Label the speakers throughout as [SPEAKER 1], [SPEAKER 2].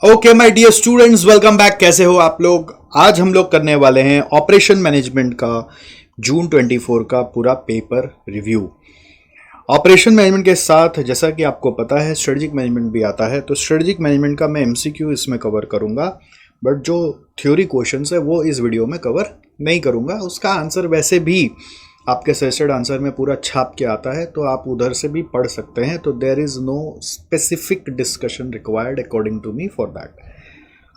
[SPEAKER 1] Okay my dear students, welcome back. कैसे हो आप लोग। आज हम लोग करने वाले हैं ऑपरेशन मैनेजमेंट का जून 24 का पूरा पेपर रिव्यू। ऑपरेशन मैनेजमेंट के साथ जैसा कि आपको पता है स्ट्रेटजिक मैनेजमेंट भी आता है, तो स्ट्रेटजिक मैनेजमेंट का मैं एमसीक्यू इसमें कवर करूंगा, बट जो थ्योरी क्वेश्चंस है वो इस वीडियो में कवर नहीं करूंगा। उसका आंसर वैसे भी आपके सजेस्टेड आंसर में पूरा छाप के आता है, तो आप उधर से भी पढ़ सकते हैं। तो there is no specific discussion required according to me for that.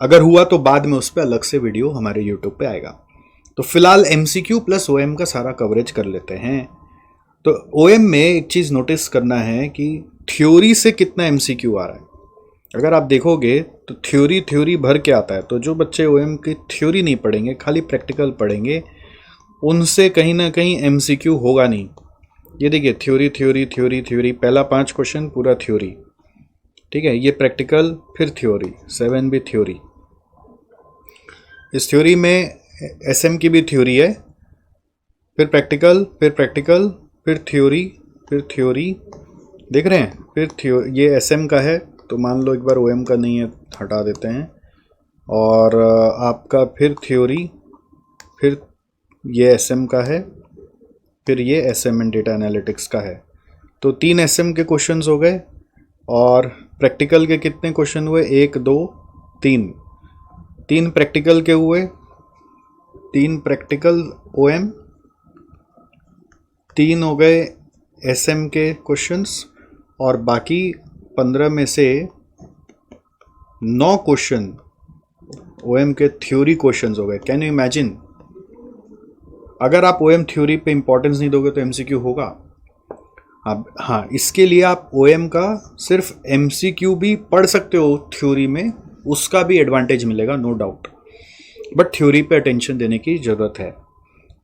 [SPEAKER 1] अगर हुआ तो बाद में उस पर अलग से वीडियो हमारे यूट्यूब पे आएगा। तो फिलहाल एमसीक्यू प्लस ओएम का सारा कवरेज कर लेते हैं। तो ओएम में एक चीज़ नोटिस करना है कि थ्योरी से कितना एमसीक्यू आ रहा है। अगर आप देखोगे तो थ्योरी भर के आता है। तो जो बच्चे ओएम की थ्योरी नहीं पढ़ेंगे, खाली प्रैक्टिकल पढ़ेंगे, उनसे कहीं ना कहीं एमसीक्यू होगा नहीं। ये देखिए थ्योरी, पहला 5 क्वेश्चन पूरा थ्योरी, ठीक है। ये प्रैक्टिकल, फिर थ्योरी, 7 भी थ्योरी। इस थ्योरी में एसएम की भी थ्योरी है, फिर प्रैक्टिकल, फिर थ्योरी, देख रहे हैं। फिर ये एसएम का है, तो मान लो एक बार ओएम का नहीं है, हटा देते हैं। और आपका फिर थ्योरी, फिर ये एसएम का है, फिर ये एसएम एंड डेटा एनालिटिक्स का है। तो 3 एसएम के क्वेश्चंस हो गए। और प्रैक्टिकल के कितने क्वेश्चन हुए? 1 2 3 प्रैक्टिकल के हुए, 3 प्रैक्टिकल ओएम, 3 हो गए एसएम के क्वेश्चंस, और बाकी 15 में से 9 क्वेश्चन ओएम के थ्योरी क्वेश्चंस हो गए। Can you imagine? अगर आप ओएम थ्योरी पे इंपॉर्टेंस नहीं दोगे तो एमसीक्यू होगा। अब हाँ, इसके लिए आप ओएम का सिर्फ एमसीक्यू भी पढ़ सकते हो थ्योरी में, उसका भी एडवांटेज मिलेगा, नो डाउट। बट थ्योरी पे अटेंशन देने की जरूरत है।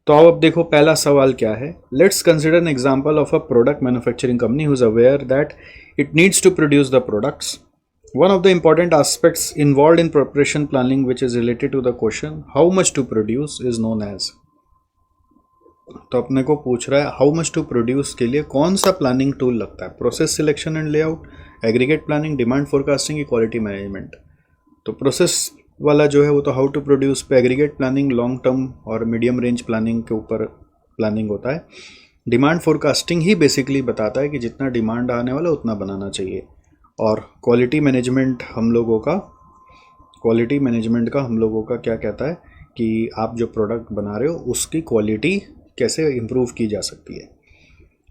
[SPEAKER 1] तो अब देखो पहला सवाल क्या है। Let's consider an example of a product manufacturing company who is aware that it needs to produce the products. One of the important aspects involved in preparation planning which is related to the question how much to produce is known as. तो अपने को पूछ रहा है how much to produce के लिए कौन सा प्लानिंग टूल लगता है? Process selection and layout, aggregate planning, demand forecasting, quality management. तो प्रोसेस वाला जो है वो तो हाउ टू प्रोड्यूस पे, एग्रीगेट प्लानिंग लॉन्ग टर्म और मीडियम रेंज प्लानिंग के ऊपर प्लानिंग होता है। डिमांड फोरकास्टिंग ही बेसिकली बताता है कि जितना डिमांड आने वाला उतना बनाना चाहिए। और क्वालिटी मैनेजमेंट हम लोगों का क्या कहता है कि आप जो प्रोडक्ट बना रहे हो उसकी क्वालिटी कैसे इंप्रूव की जा सकती है।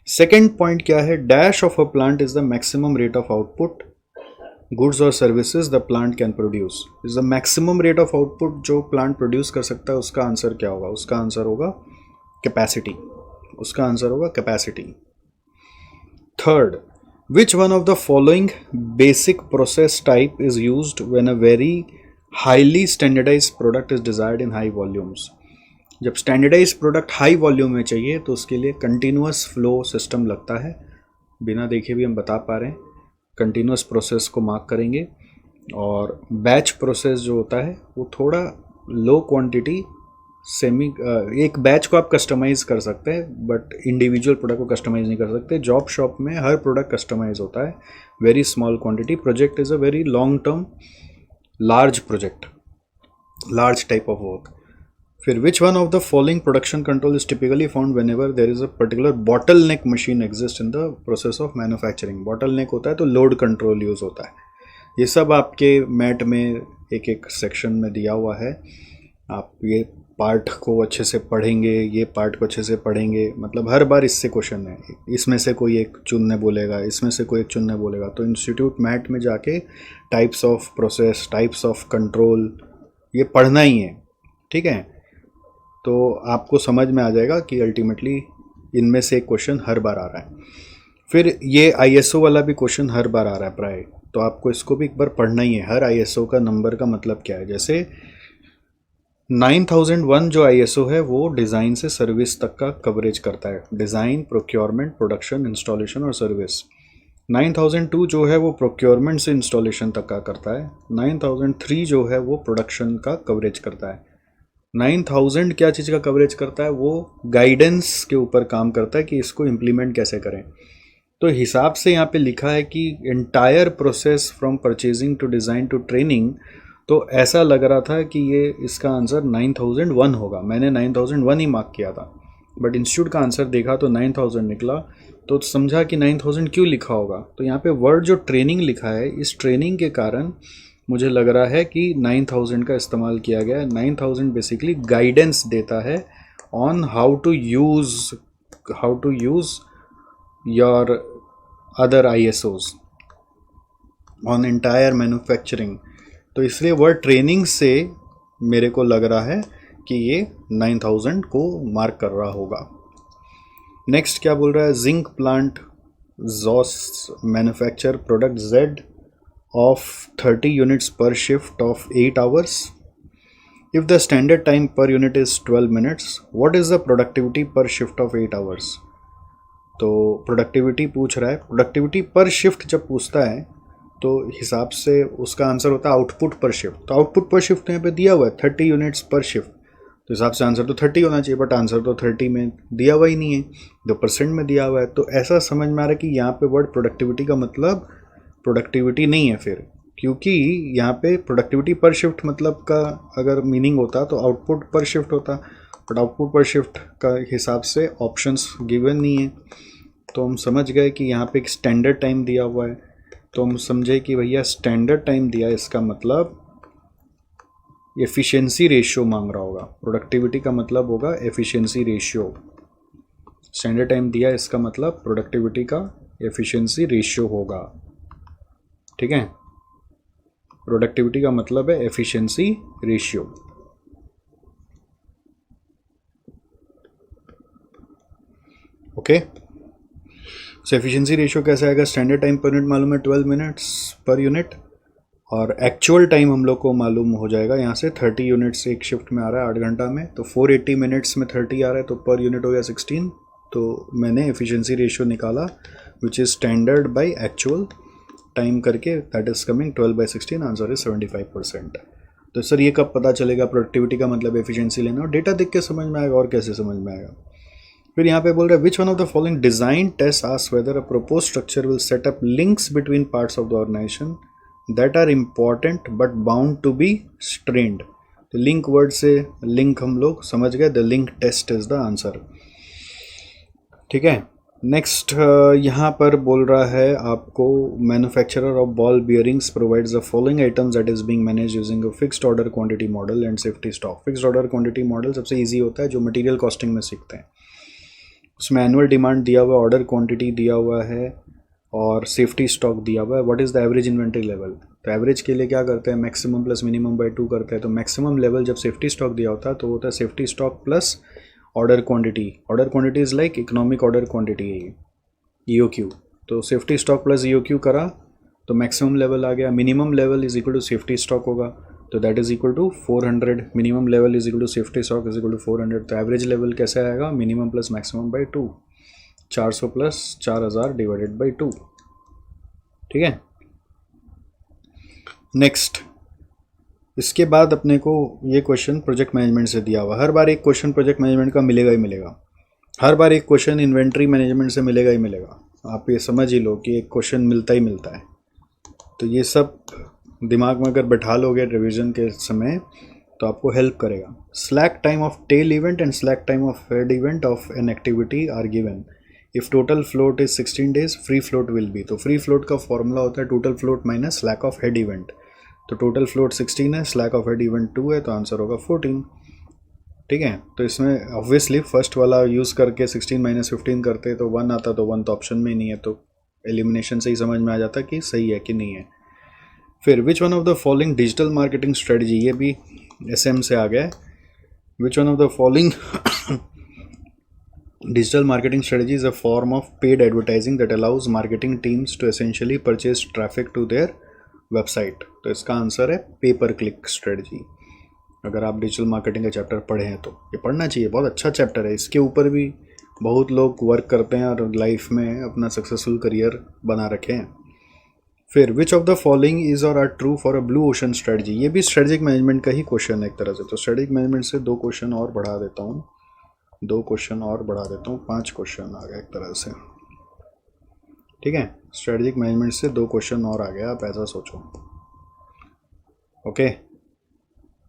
[SPEAKER 1] सेकेंड पॉइंट क्या है? Dash of a plant is the maximum rate of output goods और services the plant can produce. Is the maximum rate of output जो प्लांट प्रोड्यूस कर सकता है, उसका आंसर क्या होगा? उसका आंसर होगा capacity. Third, which one of the following basic process type is used when a very highly standardized product is desired in high volumes? जब स्टैंडर्डाइज प्रोडक्ट हाई वॉल्यूम में चाहिए तो उसके लिए कंटिन्यूस फ्लो सिस्टम लगता है। बिना देखे भी हम बता पा रहे हैं, कंटिन्यूस प्रोसेस को मार्क करेंगे। और बैच प्रोसेस जो होता है वो थोड़ा लो क्वांटिटी एक बैच को आप कस्टमाइज कर सकते हैं, बट इंडिविजुअल प्रोडक्ट को कस्टमाइज नहीं कर सकते। जॉब शॉप में हर प्रोडक्ट कस्टमाइज होता है, very small quantity. Project is a very long term large project, large type of work. फिर which one of the following production control is typically found whenever there is a particular bottle neck machine exist in the process of manufacturing. Bottle neck होता है तो load control use होता है। ये सब आपके mat में एक एक सेक्शन में दिया हुआ है। आप ये पार्ट को अच्छे से पढ़ेंगे, ये पार्ट को अच्छे से पढ़ेंगे, मतलब हर बार इससे क्वेश्चन है, इसमें से कोई एक चुनने बोलेगा, इसमें से कोई एक चुनने बोलेगा। तो इंस्टीट्यूट मैट में जाके types of process, types of control, ये पढ़ना ही है, ठीक है। तो आपको समझ में आ जाएगा कि अल्टीमेटली इनमें से एक क्वेश्चन हर बार आ रहा है। फिर ये आईएसओ वाला भी क्वेश्चन हर बार आ रहा है प्राय, तो आपको इसको भी एक बार पढ़ना ही है। हर आईएसओ का नंबर का मतलब क्या है? जैसे 9001 जो आईएसओ है वो डिज़ाइन से सर्विस तक का कवरेज करता है। डिज़ाइन, प्रोक्योरमेंट, प्रोडक्शन, इंस्टॉलेशन और सर्विस। 9002 जो है वो प्रोक्योरमेंट से इंस्टॉलेशन तक का करता है। 9003 जो है वो प्रोडक्शन का कवरेज करता है। 9000 क्या चीज़ का कवरेज करता है? वो गाइडेंस के ऊपर काम करता है कि इसको इम्प्लीमेंट कैसे करें। तो हिसाब से यहाँ पे लिखा है कि entire process from purchasing to design to training, तो ऐसा लग रहा था कि ये इसका आंसर 9001 होगा। मैंने 9001 ही मार्क किया था, बट इंस्टीट्यूट का आंसर देखा तो 9000 निकला, तो समझा कि 9000 क्यों लिखा होगा। तो यहाँ पे वर्ड जो ट्रेनिंग लिखा है, इस ट्रेनिंग के कारण मुझे लग रहा है कि 9000 का इस्तेमाल किया गया है। 9000 बेसिकली गाइडेंस देता है on how to use your other ISOs on entire manufacturing. तो इसलिए वर्ड ट्रेनिंग से मेरे को लग रहा है कि ये 9000 को मार्क कर रहा होगा। नेक्स्ट क्या बोल रहा है, zinc plant Joe's manufacture product Z of 30 units per shift of 8 hours. If the standard time per unit is 12 minutes, what is the productivity per shift of 8 hours? तो प्रोडक्टिविटी पूछ रहा है। प्रोडक्टिविटी पर shift जब पूछता है तो हिसाब से उसका आंसर होता है आउटपुट पर शिफ्ट। तो आउटपुट पर शिफ्ट यहाँ पे दिया हुआ है 30 यूनिट्स पर शिफ्ट, तो हिसाब से आंसर तो 30 होना चाहिए, बट आंसर तो 30 में दिया हुआ ही नहीं है, 2% में दिया हुआ है। तो ऐसा समझ में आ रहा है कि यहाँ पे वर्ड प्रोडक्टिविटी का मतलब प्रोडक्टिविटी नहीं है फिर, क्योंकि यहाँ पे प्रोडक्टिविटी पर शिफ्ट मतलब का अगर मीनिंग होता तो आउटपुट पर शिफ्ट होता, बट आउटपुट पर शिफ्ट का हिसाब से ऑप्शंस गिवन नहीं है। तो हम समझ गए कि यहाँ पे एक स्टैंडर्ड टाइम दिया हुआ है, तो हम समझे कि भैया स्टैंडर्ड टाइम दिया, इसका मतलब एफिशिएंसी रेशियो मांग रहा होगा। प्रोडक्टिविटी का मतलब होगा एफिशिएंसी रेशियो। स्टैंडर्ड टाइम दिया, इसका मतलब प्रोडक्टिविटी का एफिशिएंसी रेशियो होगा। ठीक है, प्रोडक्टिविटी का मतलब है एफिशिएंसी रेशियो। ओके, सो एफिशिएंसी रेशियो कैसे आएगा, स्टैंडर्ड टाइम पर यूनिट मालूम है 12 मिनट्स पर यूनिट, और एक्चुअल टाइम हम लोग को मालूम हो जाएगा यहाँ से 30 यूनिट्स एक शिफ्ट में आ रहा है 8 घंटा में, तो 480 मिनट्स में 30 आ रहा है, तो पर यूनिट हो गया 16। तो मैंने एफिशिएंसी रेशियो निकाला which is standard by actual time करके, that is coming 12/16, answer is 75%। तो सर ये कब पता चलेगा प्रोडक्टिविटी का मतलब एफिशिएंसी लेना, और डेटा देख के समझ में आएगा, और कैसे समझ में आएगा। फिर यहाँ पे बोल रहा है which one of the following design test asks whether a propose structure will set up links between parts of the organisation that are important but bound to be strained. तो लिंक वर्ड से link हम लोग समझ गए, the link test is the answer. ठीक है, next यहाँ पर बोल रहा है आपको manufacturer of ball bearings provides the following items that is being manage using a fixed order quantity model and safety stock. Fixed order quantity model सबसे easy होता है जो मटेरियल कॉस्टिंग में सीखते हैं। उसमें एनुअल डिमांड दिया हुआ है, ऑर्डर क्वांटिटी दिया हुआ है, और सेफ्टी स्टॉक दिया हुआ है। What is the average inventory level, तो एवरेज के लिए क्या करते हैं, मैक्सिमम प्लस मिनिमम बाय 2 करते हैं। तो मैक्सिमम लेवल जब सेफ्टी स्टॉक दिया होता है तो होता है safety stock plus order quantity. Order quantity is like economic order quantity है EOQ। तो सेफ्टी स्टॉक प्लस EOQ करा तो मैक्सिमम लेवल आ गया। Minimum level is equal to safety stock होगा, तो that is equal to 400। Minimum level is equal to safety stock is equal to 400। तो average level कैसे आएगा, minimum plus maximum by 2, 400 plus 4000 divided by 2। ठीक है, next इसके बाद अपने को ये क्वेश्चन प्रोजेक्ट मैनेजमेंट से दिया हुआ। हर बार एक क्वेश्चन प्रोजेक्ट मैनेजमेंट का मिलेगा ही मिलेगा, हर बार एक क्वेश्चन इन्वेंट्री मैनेजमेंट से मिलेगा ही मिलेगा। आप ये समझ ही लो कि एक क्वेश्चन मिलता ही मिलता है। तो ये सब दिमाग में अगर बैठा लोगे रिवीजन के समय तो आपको हेल्प करेगा। Slack time of tail event and slack time of head event of an activity are given. If total float is 16 days, free float will be. तो फ्री फ्लोट का फॉर्मूला होता है total float minus slack of head event. तो total float 16 है, slack of head event 2 है, तो answer होगा 14। ठीक है, तो इसमें ऑब्वियसली फर्स्ट वाला यूज़ करके 16 माइनस 15 करते तो 1 आता, तो 1 तो ऑप्शन में ही नहीं है, तो एलिमिनेशन से ही समझ में आ जाता कि सही है कि नहीं है। फिर which one of the following digital marketing strategy, ये भी SM से आ गया है। Which one of the following digital marketing strategy is a form of paid advertising that allows marketing teams to essentially purchase traffic to their website। तो इसका answer है paper click strategy. अगर आप डिजिटल मार्केटिंग का chapter पढ़े हैं तो ये पढ़ना चाहिए, बहुत अच्छा चैप्टर है। इसके ऊपर भी बहुत लोग वर्क करते हैं और लाइफ में अपना सक्सेसफुल करियर बना रखे हैं। फिर which of the following is or are true for a blue ocean strategy, ये भी स्ट्रेटेजिक मैनेजमेंट का ही क्वेश्चन है एक तरह से। तो स्ट्रेटेजिक मैनेजमेंट से 2 क्वेश्चन और बढ़ा देता हूँ, 2 क्वेश्चन और बढ़ा देता हूँ, 5 क्वेश्चन आ गए एक तरह से। ठीक है, स्ट्रेटेजिक मैनेजमेंट से 2 क्वेश्चन और आ गया, आप ऐसा सोचो। ओके,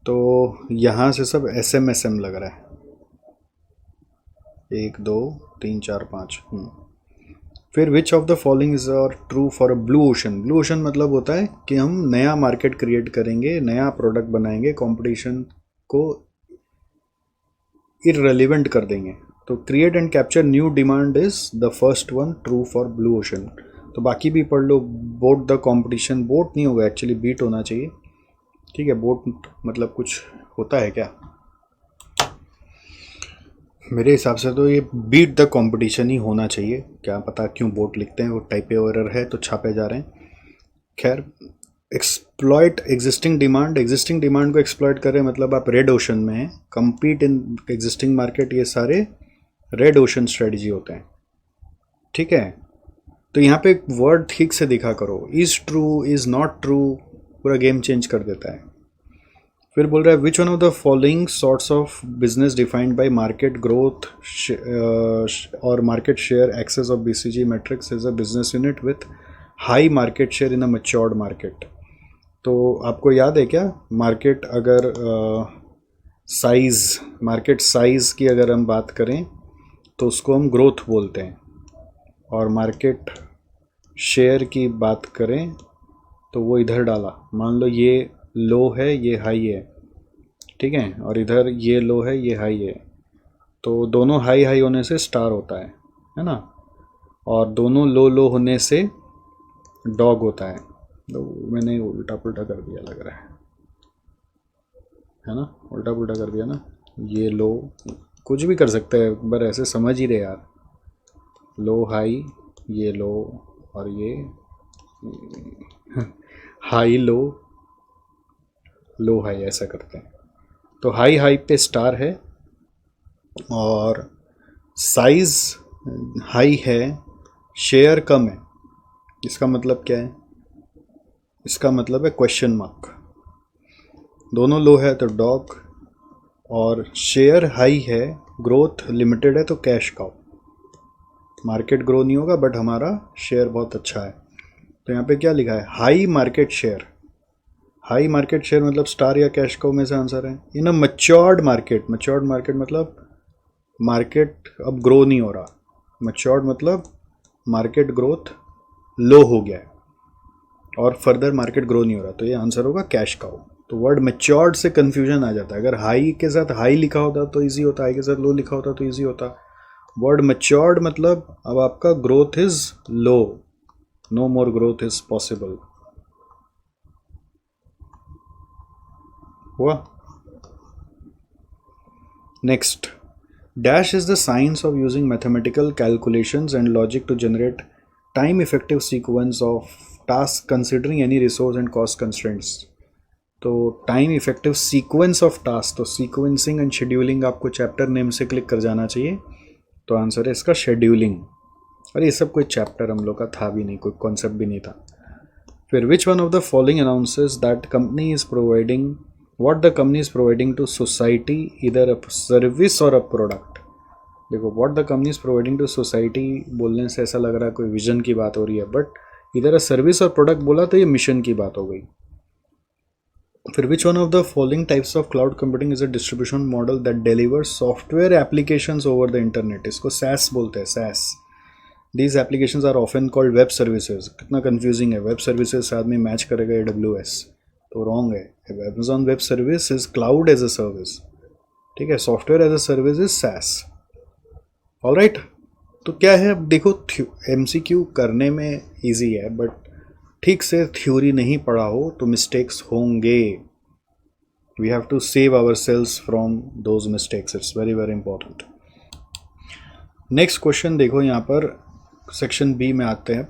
[SPEAKER 1] तो यहाँ से सब एसएम लग रहा है, 1 2 3 4 5। फिर which of the following is are true for a blue ocean. Blue ocean मतलब होता है कि हम नया मार्केट क्रिएट करेंगे, नया प्रोडक्ट बनाएंगे, कंपटीशन को इररिलेवेंट कर देंगे। तो create and capture new demand is the first one true for blue ocean. तो बाकी भी पढ़ लो, बोट द कंपटीशन, बोट नहीं होगा एक्चुअली, बीट होना चाहिए। ठीक है, बोट मतलब कुछ होता है क्या, मेरे हिसाब से तो ये बीट द कंपटीशन ही होना चाहिए, क्या पता क्यों बोट लिखते हैं, वो टाइपो एरर है तो छापे जा रहे हैं। खैर, exploit existing demand, existing demand को एक्सप्लॉइट करें मतलब आप रेड ओशन में हैं, compete इन एग्जिस्टिंग मार्केट, ये सारे रेड ओशन स्ट्रेटजी होते हैं। ठीक है, तो यहाँ पे वर्ड ठीक से दिखा करो, is true, is not true, पूरा गेम चेंज कर देता है। फिर बोल रहा है which one of the following sorts of business defined by market growth और market share axes of BCG matrix is a business unit with high market share in a matured market. तो आपको याद है क्या, मार्केट अगर size, market size की अगर हम बात करें तो उसको हम ग्रोथ बोलते हैं, और मार्केट शेयर की बात करें तो वो इधर डाला, मान लो ये लो है ये हाई है, ठीक है, और इधर ये लो है ये हाई है, तो दोनों हाई हाई होने से स्टार होता है ना, और दोनों लो लो होने से डॉग होता है। तो मैंने उल्टा पुल्टा कर दिया लग रहा है ना, उल्टा पुल्टा कर दिया ना, ये लो, कुछ भी कर सकते हैं, पर ऐसे समझ ही रहे यार, लो हाई, ये लो, और ये हाई लो, लो हाई, ऐसा करते हैं। तो हाई हाई पे स्टार है, और साइज हाई है, शेयर कम है, इसका मतलब क्या है, इसका मतलब है क्वेश्चन मार्क। दोनों लो है तो डॉग, और शेयर हाई है, ग्रोथ लिमिटेड है तो कैश काउ। मार्केट ग्रो नहीं होगा बट हमारा शेयर बहुत अच्छा है। तो यहाँ पे क्या लिखा है, high market share. High market share मतलब स्टार या कैश काउ में से आंसर है। इन a matured market, matured market मतलब मार्केट अब ग्रो नहीं हो रहा, मैच्योर्ड मतलब मार्केट ग्रोथ लो हो गया है और फर्दर मार्केट ग्रो नहीं हो रहा, तो ये आंसर होगा कैश काउ। तो वर्ड मैच्योर्ड से कंफ्यूजन आ जाता है, अगर हाई के साथ हाई लिखा होता तो इजी होता, हाई के साथ लो लिखा होता तो इजी होता। वर्ड मैच्योर्ड मतलब अब आपका growth is low, no more growth is possible. हुआ। Next, dash is the science of using mathematical calculations and logic to generate time effective sequence of task considering any resource and cost constraints. तो time effective sequence of task, तो sequencing and scheduling आपको chapter name से click कर जाना चाहिए, तो answer है इसका शेड्यूलिंग। और ये सब कोई चैप्टर हम लोग का था भी नहीं, कोई कॉन्सेप्ट भी नहीं था। फिर which one of the following announces that company is providing, what the company is providing to society इधर अ सर्विस और अ प्रोडक्ट। देखो, what the company is providing to society बोलने से ऐसा लग रहा है कोई विजन की बात हो रही है, बट इधर अ सर्विस और प्रोडक्ट बोला तो ये मिशन की बात हो गई। फिर which one of the following types of cloud computing is a distribution model that deliver software applications over the internet. इसको SaaS बोलते हैं, SaaS। These applications are often called web services. कितना कंफ्यूजिंग है, वेब सर्विसेज से आदमी match करेगा AWS, तो wrong है। Amazon web service is cloud as a service, ठीक है, software as a service is SaaS। Alright, तो क्या है, अब देखो MCQ करने में ईजी है, बट ठीक से थ्योरी नहीं पढ़ा हो तो मिस्टेक्स होंगे। We have to save ourselves from those mistakes, it's very very important. Next question देखो, यहाँ पर सेक्शन बी में आते हैं,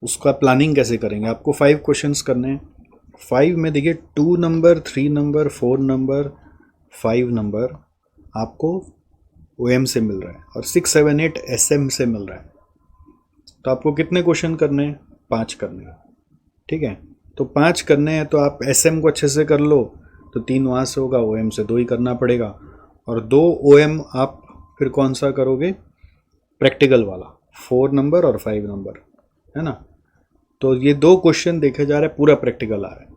[SPEAKER 1] उसका प्लानिंग कैसे करेंगे। आपको 5 क्वेश्चंस करने हैं। 5 में देखिए 2 नंबर, 3 नंबर, 4 नंबर, 5 नंबर आपको OM से मिल रहा है, और 6, 7, 8 SM से मिल रहा है। तो आपको कितने क्वेश्चन करने हैं, 5 करने हैं, ठीक है। तो 5 करने हैं तो आप SM को अच्छे से कर लो, तो 3 वहाँ से होगा, OM से 2 ही करना पड़ेगा, और 2 OM आप फिर कौन सा करोगे, प्रैक्टिकल वाला, 4 नंबर और 5 नंबर। है ना। तो ये 2 क्वेश्चन देखे जा रहे हैं, पूरा प्रैक्टिकल आ रहा है,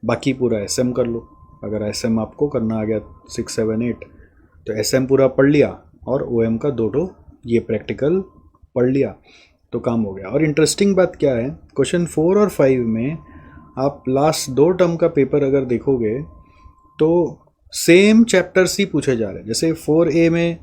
[SPEAKER 1] बाकी पूरा एसएम कर लो। अगर एसएम आपको करना आ गया 6, 7, 8 तो एसएम पूरा पढ़ लिया और ओएम का 2 ये प्रैक्टिकल पढ़ लिया तो काम हो गया। और इंटरेस्टिंग बात क्या है, क्वेश्चन 4 और 5 में आप लास्ट 2 टर्म का पेपर अगर देखोगे तो सेम चैप्टर्स ही पूछे जा रहे हैं। जैसे 4A में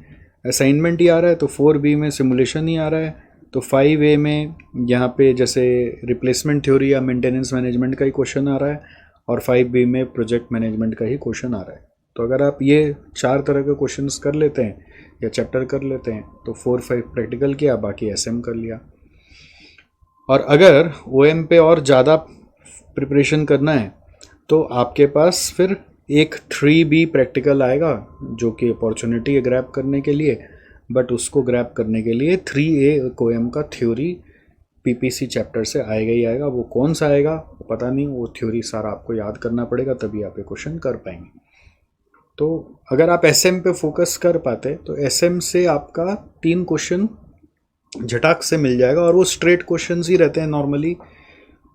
[SPEAKER 1] असाइनमेंट ही आ रहा है तो 4B में सिमुलेशन ही आ रहा है, तो 5A में यहाँ पे जैसे रिप्लेसमेंट थ्योरी या मेंटेनेंस मैनेजमेंट का ही क्वेश्चन आ रहा है और 5B में प्रोजेक्ट मैनेजमेंट का ही क्वेश्चन आ रहा है। तो अगर आप ये 4 तरह के क्वेश्चंस कर लेते हैं या चैप्टर कर लेते हैं तो 4, 5 प्रैक्टिकल किया, बाकी एसएम कर लिया। और अगर ओएम पे और ज़्यादा प्रिपरेशन करना है तो आपके पास फिर एक 3B प्रैक्टिकल आएगा जो कि अपॉर्चुनिटी है ग्रैब करने के लिए, बट उसको ग्रैब करने के लिए 3A ओएम का थ्योरी पीपीसी चैप्टर से आएगा ही आएगा। वो कौन सा आएगा पता नहीं, वो थ्योरी सारा आपको याद करना पड़ेगा तभी आप ये क्वेश्चन कर पाएंगे। तो अगर आप एसएम पे फोकस कर पाते तो एसएम से आपका 3 क्वेश्चन झटाक से मिल जाएगा और वो स्ट्रेट क्वेश्चंस ही रहते हैं नॉर्मली,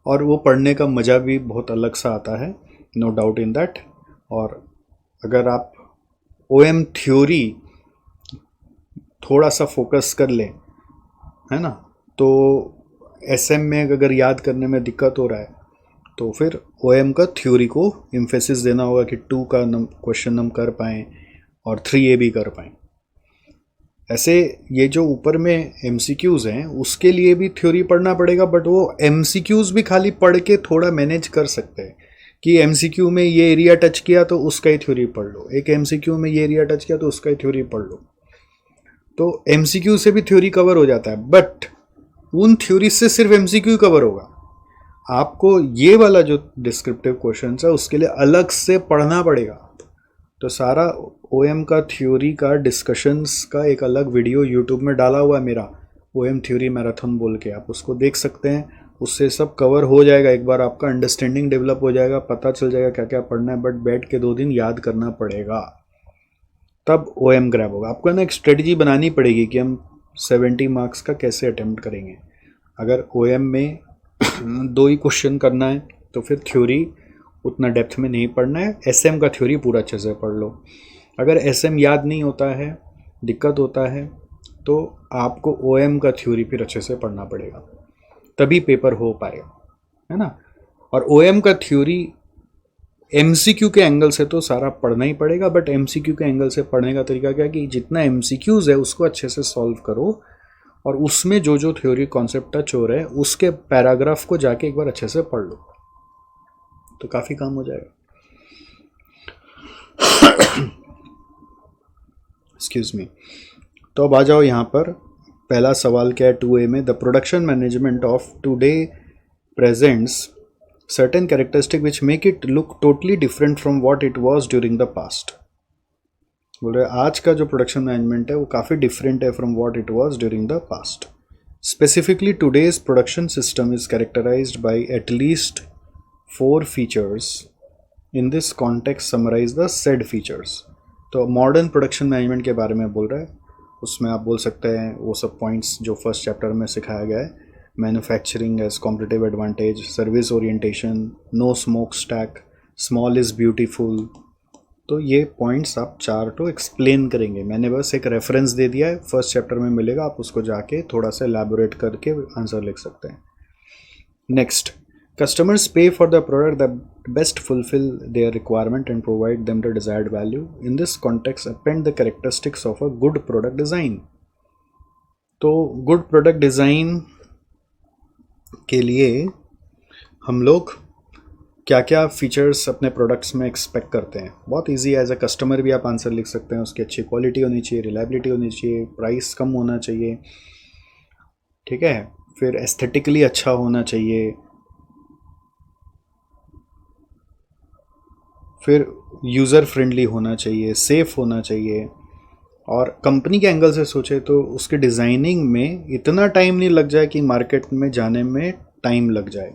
[SPEAKER 1] और वो पढ़ने का मज़ा भी बहुत अलग सा आता है, नो डाउट इन दैट। और अगर आप ओएम थ्योरी थोड़ा सा फोकस कर लें, है ना, तो एसएम में अगर याद करने में दिक्कत हो रहा है तो फिर ओएम का थ्योरी को एम्फेसिस देना होगा कि 2 का क्वेश्चन हम कर पाएँ और 3A भी कर पाएँ। ऐसे ये जो ऊपर में एमसीक्यूज़ हैं उसके लिए भी थ्योरी पढ़ना पड़ेगा, बट वो एमसीक्यूज़ भी खाली पढ़ के थोड़ा मैनेज कर सकते हैं कि एमसीक्यू में ये एरिया टच किया तो उसका ही थ्योरी पढ़ लो, एक एमसीक्यू में ये एरिया टच किया तो उसका ही थ्योरी पढ़ लो। तो एमसीक्यू से भी थ्योरी कवर हो जाता है, बट उन थ्योरी से सिर्फ एमसीक्यू कवर होगा। आपको ये वाला जो डिस्क्रिप्टिव क्वेश्चन है उसके लिए अलग से पढ़ना पड़ेगा। तो सारा ओएम का थ्योरी का डिस्कशंस का एक अलग वीडियो यूट्यूब में डाला हुआ है मेरा, ओएम थ्योरी मैराथन बोल के, आप उसको देख सकते हैं। उससे सब कवर हो जाएगा, एक बार आपका अंडरस्टैंडिंग डेवलप हो जाएगा, पता चल जाएगा क्या क्या पढ़ना है, बट बैठ के 2 दिन याद करना पड़ेगा तब ओएम ग्रैब होगा। आपको ना एक स्ट्रेटजी बनानी पड़ेगी कि हम 70 मार्क्स का कैसे अटेम्प्ट करेंगे। अगर ओएम में 2 ही क्वेश्चन करना है तो फिर थ्योरी उतना डेप्थ में नहीं पढ़ना है, एसएम का थ्योरी पूरा अच्छे से पढ़ लो। अगर एसएम याद नहीं होता है, दिक्कत होता है, तो आपको ओएम का थ्योरी फिर अच्छे से पढ़ना पड़ेगा, तभी पेपर हो पाएगा, है ना। और ओएम का थ्योरी एमसीक्यू के एंगल से तो सारा पढ़ना ही पड़ेगा, बट एमसीक्यू के एंगल से पढ़ने का तरीका क्या है कि जितना एमसीक्यूज़ है उसको अच्छे से सॉल्व करो और उसमें जो जो थ्योरी कॉन्सेप्ट टच हो रहे हैं उसके पैराग्राफ को जाके एक बार अच्छे से पढ़ लो तो काफ़ी काम हो जाएगा। Excuse me. तो अब आ जाओ यहाँ पर, पहला सवाल क्या है 2A में, the production management of today presents certain characteristic which make it look totally different from what it was during the past. बोल रहे आज का जो प्रोडक्शन मैनेजमेंट है वो काफ़ी डिफरेंट है from what it was during the past. Specifically today's production system is characterized by at least 4 features. In this context summarize the said features. तो मॉडर्न प्रोडक्शन मैनेजमेंट के बारे में बोल रहा है, उसमें आप बोल सकते हैं वो सब पॉइंट्स जो फर्स्ट चैप्टर में सिखाया गया है, manufacturing as competitive advantage, service orientation, no smoke stack, small is beautiful. तो ये पॉइंट्स आप 4 तो एक्सप्लेन करेंगे। मैंने बस एक रेफरेंस दे दिया है, फर्स्ट चैप्टर में मिलेगा, आप उसको जाके थोड़ा सा एलैबोरेट करके आंसर लिख सकते हैं। Next, customers pay for the product that best fulfill their requirement and provide them the desired value. In this context, append the characteristics of a good product design. तो good product design के लिए हम लोग क्या क्या features अपने products में expect करते हैं, बहुत इजी है। एज अ कस्टमर भी आप आंसर लिख सकते हैं। उसकी अच्छी क्वालिटी होनी चाहिए, रिलायबिलिटी होनी चाहिए, प्राइस कम होना चाहिए, ठीक है, फिर एस्थेटिकली अच्छा होना चाहिए, फिर यूज़र फ्रेंडली होना चाहिए, सेफ़ होना चाहिए। और कंपनी के एंगल से सोचे तो उसके डिज़ाइनिंग में इतना टाइम नहीं लग जाए कि मार्केट में जाने में टाइम लग जाए।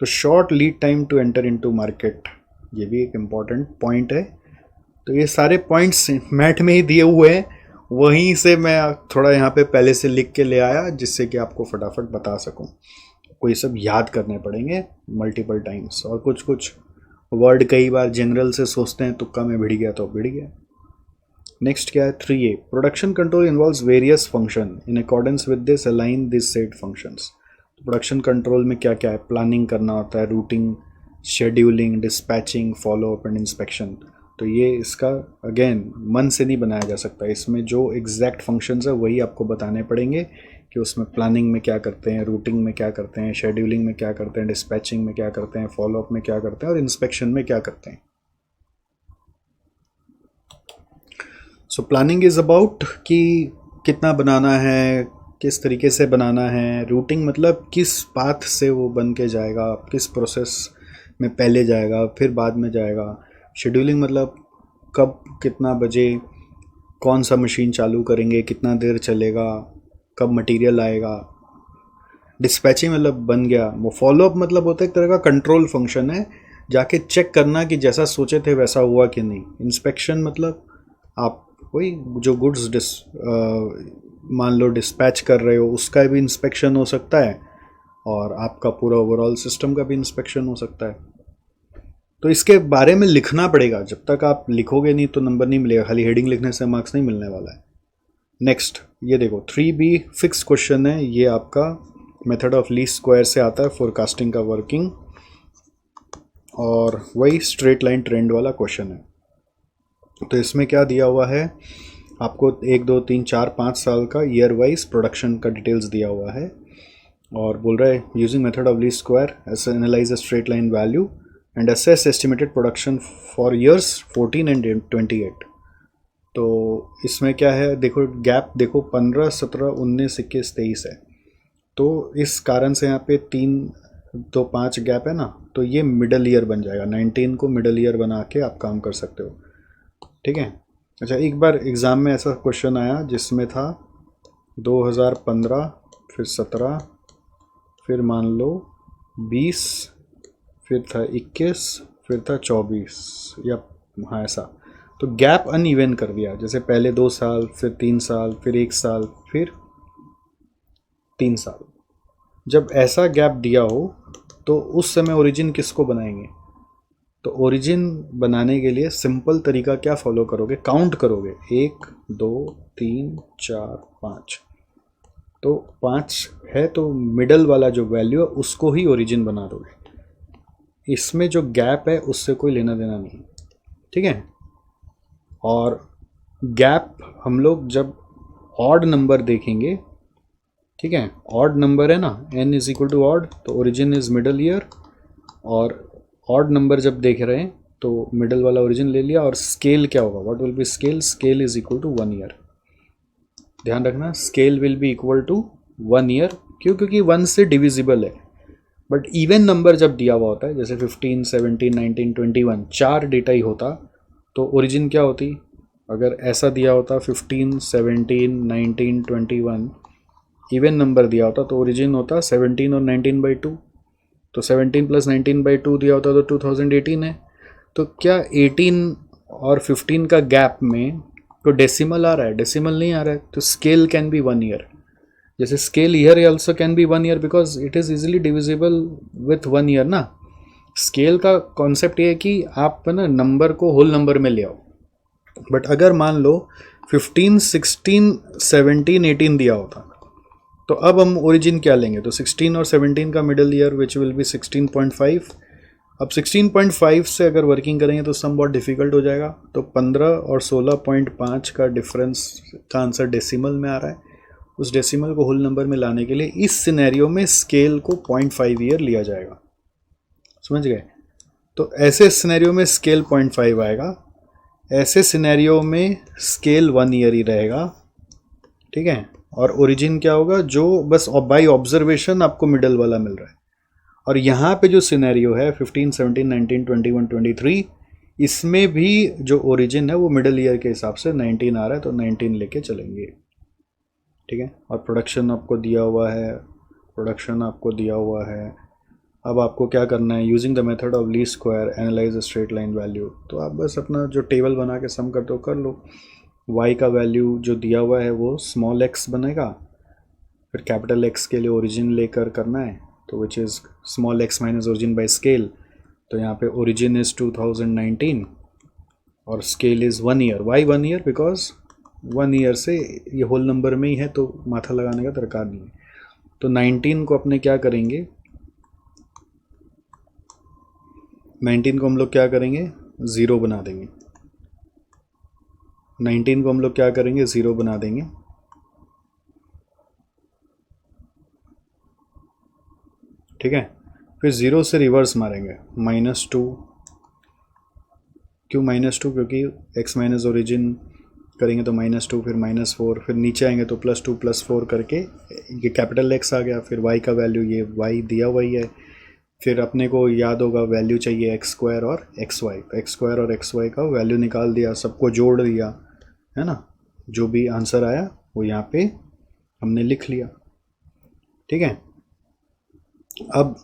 [SPEAKER 1] तो short lead time to enter into market, ये भी एक इम्पॉर्टेंट पॉइंट है। तो ये सारे पॉइंट्स मैट में ही दिए हुए हैं, वहीं से मैं थोड़ा यहाँ पे पहले से लिख के ले आया जिससे कि आपको फटाफट बता सकूँ। आपको ये सब याद करने पड़ेंगे मल्टीपल टाइम्स, और कुछ कुछ वर्ड कई बार जनरल से सोचते हैं, तुक्का में भिड़ गया तो भिड़ गया। नेक्स्ट क्या है 3A, production control involves various function, in accordance with this align this set functions. Production control में क्या क्या है, प्लानिंग करना होता है, routing, scheduling, dispatching, follow up and inspection. तो ये इसका अगेन मन से नहीं बनाया जा सकता, इसमें जो एग्जैक्ट फंक्शंस है वही आपको बताने पड़ेंगे कि उसमें प्लानिंग में क्या करते हैं, रूटिंग में क्या करते हैं, शेड्यूलिंग में क्या करते हैं, डिस्पैचिंग में क्या करते हैं, फॉलो अप में क्या करते हैं, और इंस्पेक्शन में क्या करते हैं। सो प्लानिंग इज अबाउट कि कितना बनाना है, किस तरीके से बनाना है। रूटिंग मतलब किस पाथ से वो बन के जाएगा, किस प्रोसेस में पहले जाएगा फिर बाद में जाएगा। शेड्यूलिंग मतलब कब कितना बजे कौन सा मशीन चालू करेंगे, कितना देर चलेगा, कब मटेरियल आएगा। डिस्पैचिंग मतलब बन गया। वो फॉलोअप मतलब होता है एक तरह का कंट्रोल फंक्शन है, जाके चेक करना कि जैसा सोचे थे वैसा हुआ कि नहीं। इंस्पेक्शन मतलब आप वही जो गुड्स मान लो डिस्पैच कर रहे हो उसका भी इंस्पेक्शन हो सकता है, और आपका पूरा ओवरऑल सिस्टम का भी इंस्पेक्शन हो सकता है। तो इसके बारे में लिखना पड़ेगा, जब तक आप लिखोगे नहीं तो नंबर नहीं मिलेगा, खाली हेडिंग लिखने से मार्क्स नहीं मिलने वाला है। नेक्स्ट ये देखो 3B फिक्स क्वेश्चन है, ये आपका मेथड ऑफ लीस्ट स्क्वायर से आता है, फोरकास्टिंग का वर्किंग, और वही स्ट्रेट लाइन ट्रेंड वाला क्वेश्चन है। तो इसमें क्या दिया हुआ है आपको, 1 2 3 4 5 साल का ईयर वाइज प्रोडक्शन का डिटेल्स दिया हुआ है, और बोल रहा है using method of least square analyse a straight line value and assess estimated production for years 14 and 28। तो इसमें क्या है देखो, गैप देखो 15 17 19 21 23 है, तो इस कारण से यहाँ पे 3 2 5 गैप है ना, तो ये मिडल ईयर बन जाएगा। 19 को मिडल ईयर बना के आप काम कर सकते हो, ठीक है। अच्छा, एक बार एग्ज़ाम में ऐसा क्वेश्चन आया जिसमें था 2015 फिर 17 फिर मान लो 20 फिर था 21 फिर था 24, या हाँ ऐसा। तो गैप अनइवन कर दिया, जैसे पहले 2 साल फिर 3 साल फिर 1 साल फिर 3 साल। जब ऐसा गैप दिया हो तो उस समय ओरिजिन किसको बनाएंगे? तो ओरिजिन बनाने के लिए सिंपल तरीका क्या फॉलो करोगे, काउंट करोगे 1 2 3 4 5, तो 5 है तो मिडल वाला जो वैल्यू है उसको ही ओरिजिन बना दोगे। इसमें जो गैप है उससे कोई लेना देना नहीं, ठीक है। और गैप हम लोग जब ऑड नंबर देखेंगे, ठीक है, ऑड नंबर है ना, n is equal to odd, तो ओरिजिन इज मिडल ईयर, और ऑड नंबर जब देख रहे हैं तो मिडल वाला ओरिजिन ले लिया। और स्केल क्या होगा, what will be scale, scale is equal to 1 year. ध्यान रखना, scale will be equal to 1 year, क्यों, क्योंकि 1 से डिविजिबल है। बट इवन नंबर जब दिया हुआ होता है, जैसे 15 17 19 21 4 डेटा ही होता, तो ओरिजिन क्या होती? अगर ऐसा दिया होता 15 17 19 21 इवन नंबर दिया होता तो ओरिजिन होता 17 और 19/2, तो 17 + 19/2 दिया होता तो 2018 है। तो क्या 18 और 15 का गैप में तो डेसिमल आ रहा है? डेसिमल नहीं आ रहा है, तो स्केल कैन बी 1 ईयर। जैसे scale year also can be 1 year because it is easily divisible with 1 year ना। स्केल का कॉन्सेप्ट ये है कि आप ना नंबर को होल नंबर में ले आओ। बट अगर मान लो 15 16 17 18 दिया होता, तो अब हम ओरिजिन क्या लेंगे, तो 16 और 17 का middle year which will be 16.5। अब 16.5 से अगर वर्किंग करेंगे तो सम बहुत डिफिकल्ट हो जाएगा, तो 15 और 16.5 का डिफरेंस का आंसर डेसिमल में आ रहा है। उस डेसिमल को होल नंबर में लाने के लिए इस सिनेरियो में स्केल को 0.5 ईयर लिया जाएगा, समझ गए। तो ऐसे सिनेरियो में स्केल 0.5 आएगा, ऐसे सिनेरियो में स्केल 1 ईयर ही रहेगा, ठीक है। और ओरिजिन क्या होगा, जो बस बाय ऑब्जर्वेशन आपको मिडल वाला मिल रहा है। और यहाँ पे जो सिनेरियो है 15 17 19 21 23, इसमें भी जो ओरिजिन है वो मिडल ईयर के हिसाब से 19 आ रहा है, तो 19 लेके चलेंगे, ठीक है। और प्रोडक्शन आपको दिया हुआ है, अब आपको क्या करना है, using the method of least square analyse straight line value. तो आप बस अपना जो टेबल बना के सम करते हो कर लो। y का वैल्यू जो दिया हुआ है वो स्मॉल x बनेगा, फिर कैपिटल X के लिए ओरिजिन लेकर करना है, तो which is small x minus origin by scale, तो यहाँ पे ओरिजिन इज़ 2019 और scale is 1 year. Why 1 year? Because 1 year से ये होल नंबर में ही है तो माथा लगाने का दरकार नहीं है। तो 19 को अपने क्या करेंगे, 19 को हम लोग क्या करेंगे, ज़ीरो बना देंगे। 19 को हम लोग क्या करेंगे, ज़ीरो बना देंगे। ठीक है, फिर ज़ीरो से रिवर्स मारेंगे, -2। क्यों -2? क्योंकि x माइनस ओरिजिन करेंगे तो -2, फिर -4, फिर नीचे आएंगे तो +2 +4 करके ये कैपिटल X आ गया। फिर y का वैल्यू, ये y दिया हुआ ही है। फिर अपने को याद होगा वैल्यू चाहिए x स्क्वायर और xy, x स्क्वायर और xy का वैल्यू निकाल दिया, सबको जोड़ दिया, है ना। जो भी आंसर आया वो यहाँ पे हमने लिख लिया। ठीक है, अब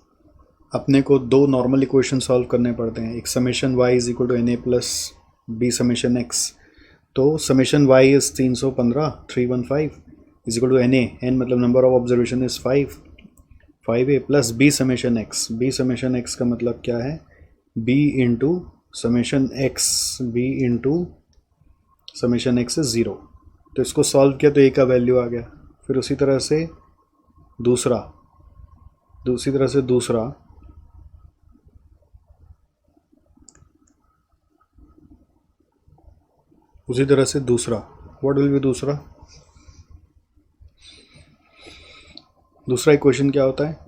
[SPEAKER 1] अपने को दो नॉर्मल इक्वेशन सॉल्व करने पड़ते हैं। एक summation y is equal to NA plus b summation x। तो summation y is 315 is equal to NA, n मतलब number of observation is 5a plus b summation x। B summation x का मतलब क्या है, b into summation x, b into summation x is 0। तो इसको solve किया तो a का वैल्यू आ गया। फिर उसी तरह से दूसरा व्हाट विल बी दूसरा इक्वेशन क्या होता है,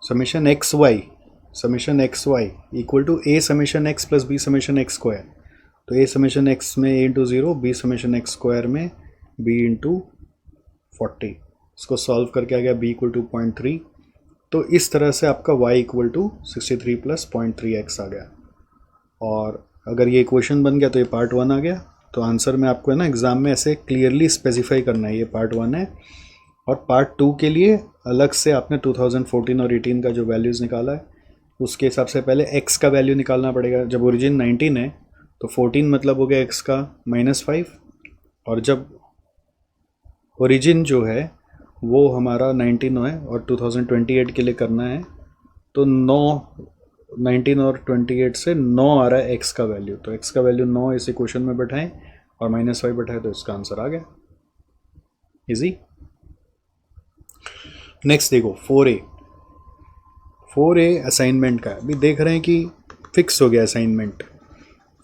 [SPEAKER 1] summation x y equal to a summation x plus b summation x square. तो ए समेशन एक्स में a into 0, b summation x square में b इंटू 40। इसको सॉल्व करके आ गया b इक्वल टू 0.3। तो इस तरह से आपका y इक्वल टू 63 प्लस 0.3x आ गया। और अगर ये इक्वेशन बन गया तो ये पार्ट 1 आ गया। तो आंसर में आपको है ना एग्ज़ाम में ऐसे क्लियरली स्पेसिफाई करना है, ये पार्ट 1 है। और पार्ट 2 के लिए अलग से आपने 2014 और 18 का जो वैल्यूज़ निकाला है उसके हिसाब से पहले x का वैल्यू निकालना पड़ेगा। जब ओरिजिन 19 है तो 14 मतलब हो गया x का -5, और जब ओरिजिन जो है वो हमारा 19 है और 2028 के लिए करना है तो 19 और 28 से 9 आ रहा है x का वैल्यू। तो x का वैल्यू 9 इस इक्वेशन में बैठाएं और -5 बैठाएं तो इसका आंसर आ गया। इजी। नेक्स्ट देखो 4A असाइनमेंट का अभी देख रहे हैं कि फिक्स हो गया असाइनमेंट,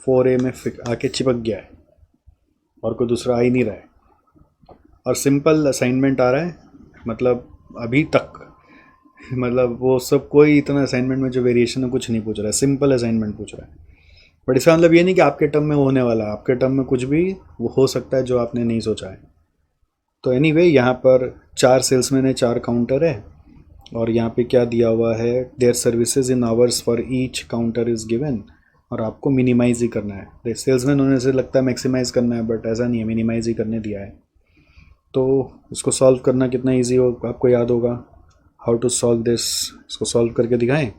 [SPEAKER 1] 4A में आके चिपक गया है और कोई दूसरा आ ही नहीं रहा है। और सिंपल असाइनमेंट आ रहा है, मतलब अभी तक मतलब वो सब कोई इतना असाइनमेंट में जो वेरिएशन है कुछ नहीं पूछ रहा है, सिंपल असाइनमेंट पूछ रहा है। बट इसका मतलब ये नहीं कि आपके टर्म में होने वाला है, आपके टर्म में कुछ भी वो हो सकता है जो आपने नहीं सोचा है। तो एनीवे यहाँ पर 4 सेल्समैन है, 4 काउंटर है, और यहाँ पे क्या दिया हुआ है, their services in hours for each counter is given, और आपको मिनिमाइज ही करना है। सेल्समैन होने से लगता है मैक्सिमाइज करना है, बट ऐसा नहीं है, मिनिमाइज ही करने दिया है। तो इसको सॉल्व करना कितना इजी हो आपको याद होगा, हाउ टू सॉल्व दिस। इसको सॉल्व करके दिखाएं,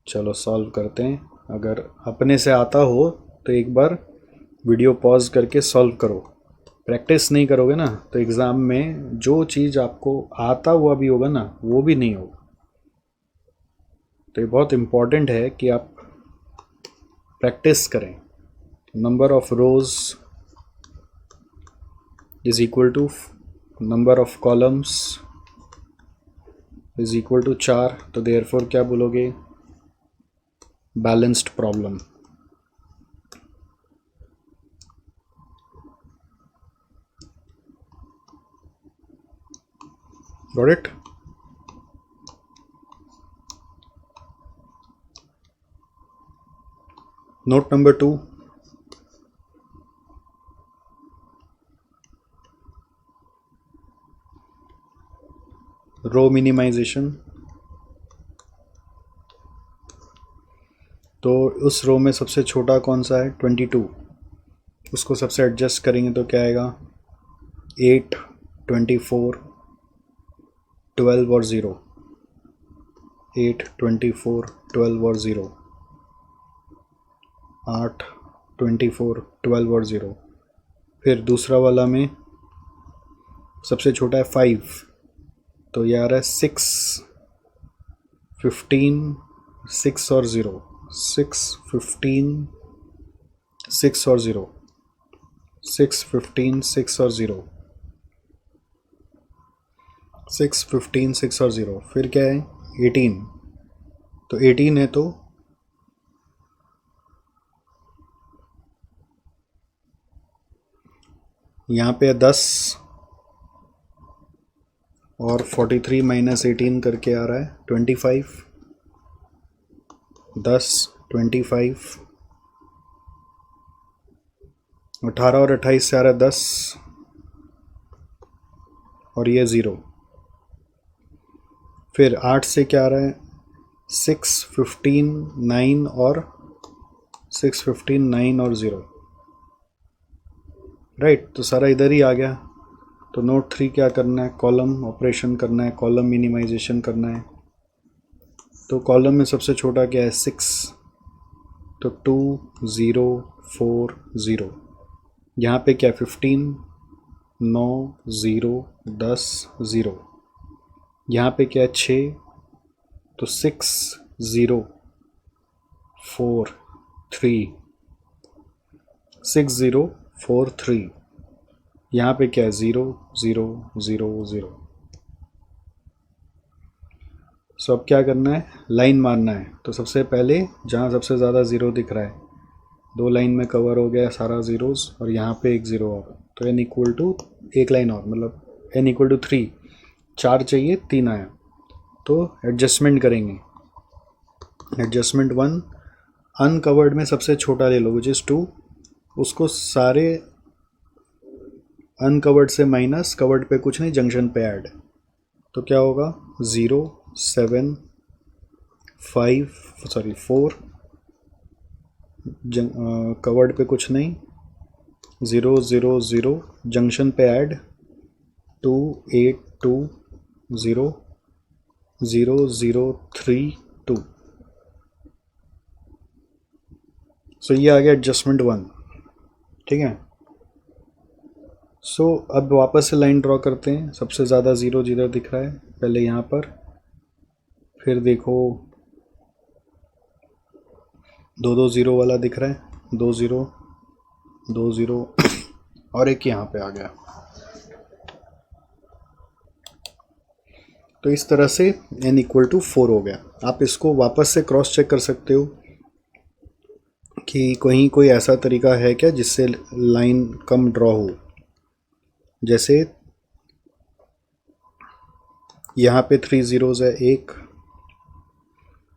[SPEAKER 1] चलो सॉल्व करते हैं। अगर अपने से आता हो तो एक बार वीडियो पॉज करके सॉल्व करो। प्रैक्टिस नहीं करोगे ना तो एग्ज़ाम में जो चीज़ आपको आता हुआ भी होगा ना वो भी नहीं होगा। तो ये बहुत इम्पॉर्टेंट है कि आप प्रैक्टिस करें। Number of rows is equal to number of columns is equal to 4। तो देयरफॉर क्या बोलोगे, balanced problem. Got it. Note number 2, row minimization. तो उस रो में सबसे छोटा कौन सा है, 22, उसको सबसे एडजस्ट करेंगे तो क्या आएगा, 8, 24, 12 और 0, 8, 24, 12 और 0, 8, 24, 12 और 0। फिर दूसरा वाला में सबसे छोटा है 5, तो ये आ रहा है 6, 15, 6 और 0, 6, 15, 6 और 0, 6, 15, 6 और 0, 6, 15, 6 और 0, फिर क्या है 18, तो 18 है तो यहाँ पे 10 और 43 माइनस 18 करके आ रहा है 25, 10, 25, 18 और 28 से आ रहा है 10 और ये 0, फिर 8 से क्या आ रहा है 6, 15, 9 और 6, 15, 9 और 0, राइट। तो सारा इधर ही आ गया। तो नोट 3 क्या करना है, कॉलम ऑपरेशन करना है, कॉलम मिनिमाइजेशन करना है। तो कॉलम में सबसे छोटा क्या है 6, तो 2, 0, 4, 0, यहाँ पे क्या 15, 9, 0, 10, 0, यहाँ पे क्या है 6, तो 6, 0, 4, 3, 6, 0, 4, 3, यहाँ पे क्या है 0, 0, 0, 0। सो अब क्या करना है, लाइन मारना है। तो सबसे पहले जहाँ सबसे ज़्यादा ज़ीरो दिख रहा है, 2 लाइन में कवर हो गया सारा ज़ीरोज़, और यहाँ पे एक ज़ीरो और, तो n इक्वल टू एक लाइन और, मतलब n इक्वल टू 3, 4 चाहिए 3 आया। तो एडजस्टमेंट करेंगे, एडजस्टमेंट 1, अनकवर्ड में सबसे छोटा ले लो विच इज़ 2, उसको सारे अनकवर्ड से माइनस, कवर्ड पे कुछ नहीं, जंक्शन पे ऐड। तो क्या होगा 0, 7, 5, सॉरी 4, कवर्ड पे कुछ नहीं, 0, 0, 0, जंक्शन पे ऐड 2, 8, 2, 0, 0, 0, 3, 2। सो ये आ गया एडजस्टमेंट 1, ठीक है। सो अब वापस से लाइन ड्रॉ करते हैं। सबसे ज़्यादा ज़ीरो जिधर दिख रहा है पहले यहाँ पर, फिर देखो 2 ज़ीरो वाला दिख रहा है, 2 ज़ीरो, 2 ज़ीरो और एक यहाँ पे आ गया। तो इस तरह से n इक्वल टू 4 हो गया। आप इसको वापस से क्रॉस चेक कर सकते हो कि कहीं कोई ऐसा तरीका है क्या जिससे लाइन कम ड्रॉ हो। जैसे यहाँ पे 3 ज़ीरोज़ है, एक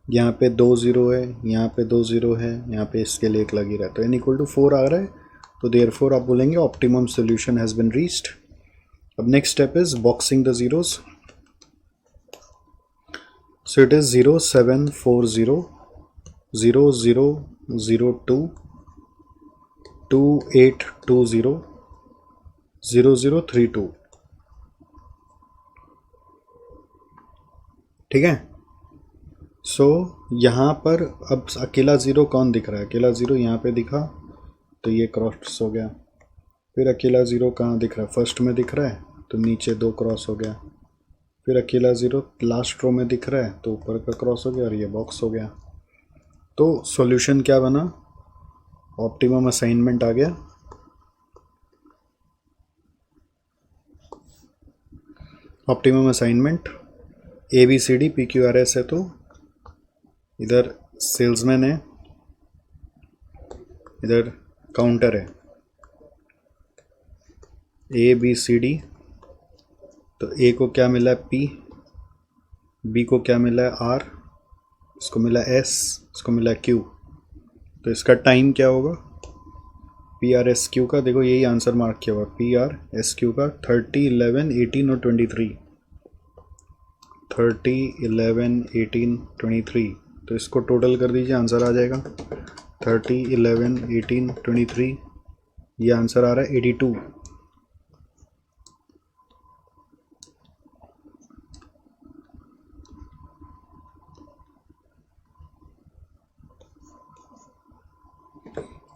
[SPEAKER 1] यहाँ पे 2 ज़ीरो है, यहाँ पे 2 ज़ीरो है, यहाँ पे इसके लिए एक लग ही रहा है। तो n इक्वल टू 4 आ रहा है, तो देयरफॉर आप बोलेंगे optimum solution has been reached. अब next step is boxing the zeros. So it is 0, 7, 4, 0, 0, 0, 0, 2, 2, 8, 2, 0, 0, 0, 3, 2, ठीक है। सो यहाँ पर अब अकेला ज़ीरो कौन दिख रहा है, अकेला ज़ीरो यहाँ पे दिखा तो ये क्रॉस हो गया। फिर अकेला ज़ीरो कहाँ दिख रहा है, फर्स्ट में दिख रहा है तो नीचे 2 क्रॉस हो गया। फिर अकेला ज़ीरो लास्ट रो में दिख रहा है तो ऊपर का क्रॉस हो गया और ये बॉक्स हो गया। तो सॉल्यूशन क्या बना, ऑप्टिमम असाइनमेंट आ गया। ऑप्टिमम असाइनमेंट ABCD PQRS है, तो इधर सेल्समैन है, इधर काउंटर है, ABCD। तो A को क्या मिला है P, B को क्या मिला है R, इसको मिला S, इसको मिला Q। तो इसका टाइम क्या होगा PRSQ का, देखो यही आंसर मार्क किया हुआ PRSQ का 30, 11, 18 और 23, 30, 11, 18, 23। तो इसको टोटल कर दीजिए, आंसर आ जाएगा 30, 11, 18, 23, ये आंसर आ रहा है 82।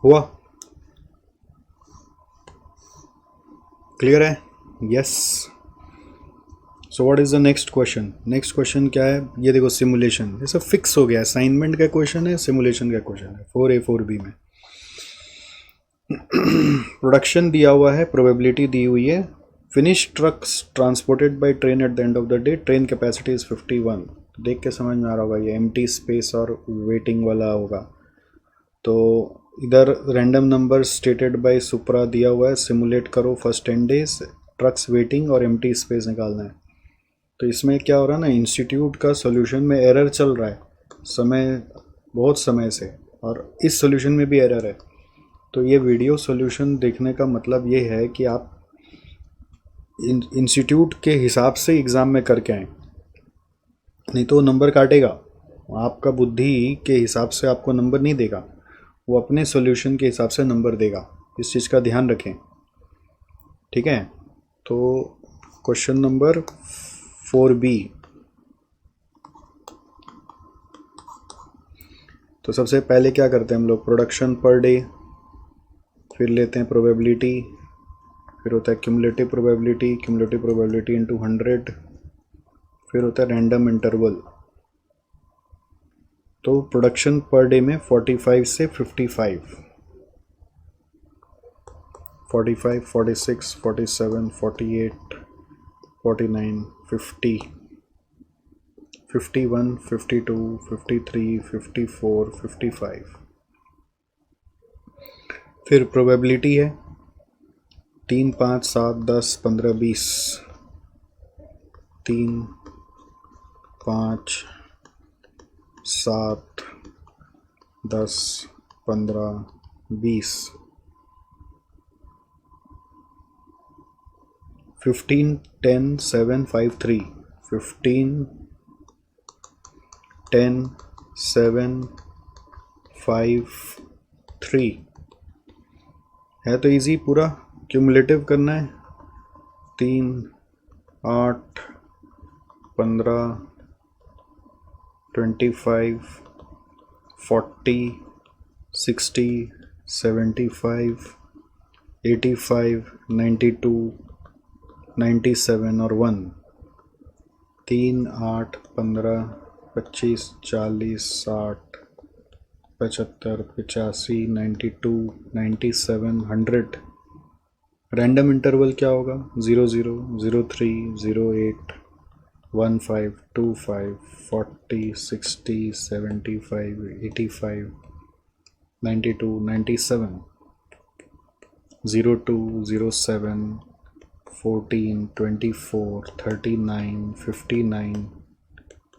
[SPEAKER 1] हुआ, क्लियर है, yes. So what is the next question? Next question क्या है? ये देखो सिमुलेशन, ये सब फिक्स हो गया, असाइनमेंट का क्वेश्चन है, सिमुलेशन का क्वेश्चन है 4A 4B में। प्रोडक्शन दिया हुआ है, प्रोबेबिलिटी दी हुई है। Finish trucks transported by train at the end of the day, train capacity is 51। देख के समझ में आ रहा होगा ये एम्प्टी स्पेस और वेटिंग वाला होगा। तो इधर रैंडम नंबर स्टेटेड बाय सुप्रा दिया हुआ है, सिमुलेट करो फर्स्ट 10 days, ट्रक्स वेटिंग और एम्प्टी स्पेस निकालना है। तो इसमें क्या हो रहा है ना, इंस्टीट्यूट का सॉल्यूशन में एरर चल रहा है बहुत समय से, और इस सॉल्यूशन में भी एरर है। तो ये वीडियो सॉल्यूशन देखने का मतलब ये है कि आप इंस्टीट्यूट के हिसाब से एग्ज़ाम में करके आएँ, नहीं तो नंबर काटेगा। आपका बुद्धि के हिसाब से आपको नंबर नहीं देगा, वो अपने सॉल्यूशन के हिसाब से नंबर देगा। इस चीज़ का ध्यान रखें, ठीक है। तो क्वेश्चन नंबर 4B, तो सबसे पहले क्या करते हैं हम लोग, प्रोडक्शन पर डे, फिर लेते हैं प्रोबेबिलिटी, फिर होता है क्यूमुलेटिव प्रोबेबिलिटी इंटू 100, फिर होता है रैंडम इंटरवल। तो प्रोडक्शन पर डे में 45 से 55, 45, 46, 47, 48, 49, 50, 51, 52, 53, 54, 55। फिर प्रोबेबिलिटी है 3, 5, 7, 10, 15, 20, 3, 5, 7, 10, 15, 20, 15, 10, 7, 5, 3, 15, 10, 7, 5, 3 है। तो इजी, पूरा क्यूमुलेटिव करना है। 3, 8, 15, 25, 40, 60, 75, 85, 92, 97 और 1। 3, 8, 15, 25, 40, 60, 75, 85, 92, 97, 100। रैंडम इंटरवल क्या होगा? 00, 03, 08, 15, 25, 40, 60, 75, 85, 92, 97, 02, 07, 14, 24, 39, 59,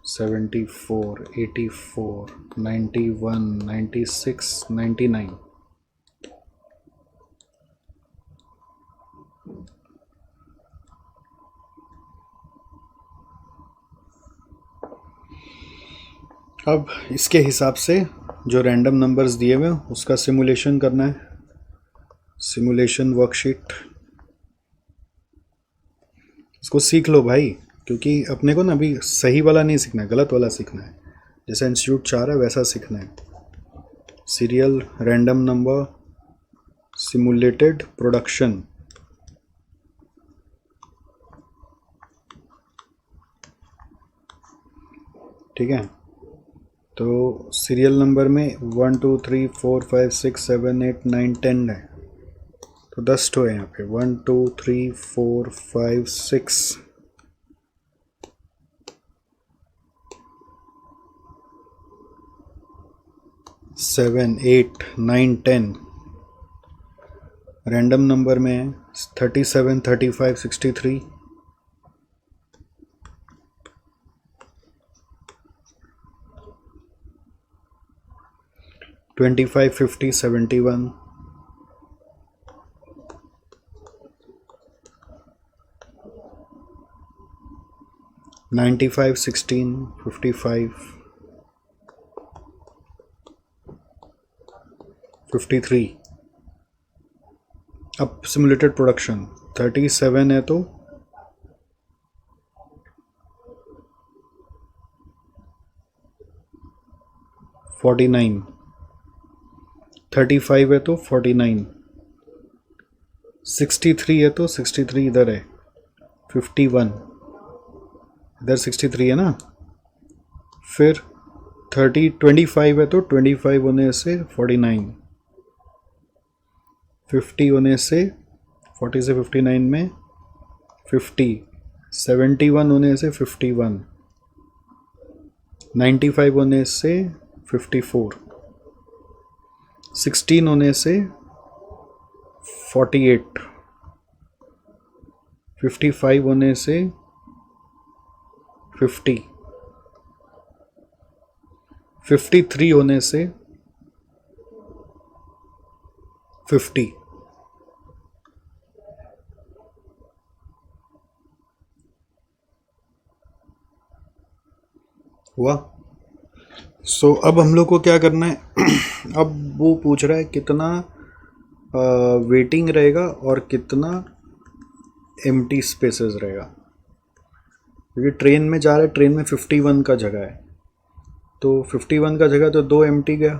[SPEAKER 1] 74, 84, 91, 96, 99। अब इसके हिसाब से जो रैंडम नंबर्स दिए हुए उसका सिमुलेशन करना है। सिमुलेशन वर्कशीट, इसको सीख लो भाई, क्योंकि अपने को ना अभी सही वाला नहीं सीखना है, गलत वाला सीखना है। जैसा इंस्टीट्यूट चाह रहा है वैसा सीखना है। Serial random number simulated production, ठीक है। तो सीरियल नंबर में 1, 2, 3, 4, 5, 6, 7, 8, 9, 10 है। तो 10 तो है यहाँ पे, 1, 2, 3, 4, 5, 6, 7, 8, 9, 10। रैंडम नंबर में 37, 35, 63, 25, 50, 71, 95, 16, 55, 53। अब सिमुलेटेड प्रोडक्शन 37 है तो 49, 35 है तो 49, 63 है तो 63 इधर है 51, इधर 63 है ना, फिर 25 है तो 25 होने से 49, 50 होने से 40 से 59 में 50, 71 होने से 51, 95 होने से 54, 16 होने से 48, 55 होने से 50, 53 होने से 50, हुआ। सो अब हम लोग को क्या करना है अब वो पूछ रहा है कितना वेटिंग रहेगा और कितना एम्प्टी स्पेसेस रहेगा, क्योंकि ट्रेन में जा रहा है, ट्रेन में 51 का जगह है, तो 51 का जगह तो 2 एम्प्टी गया,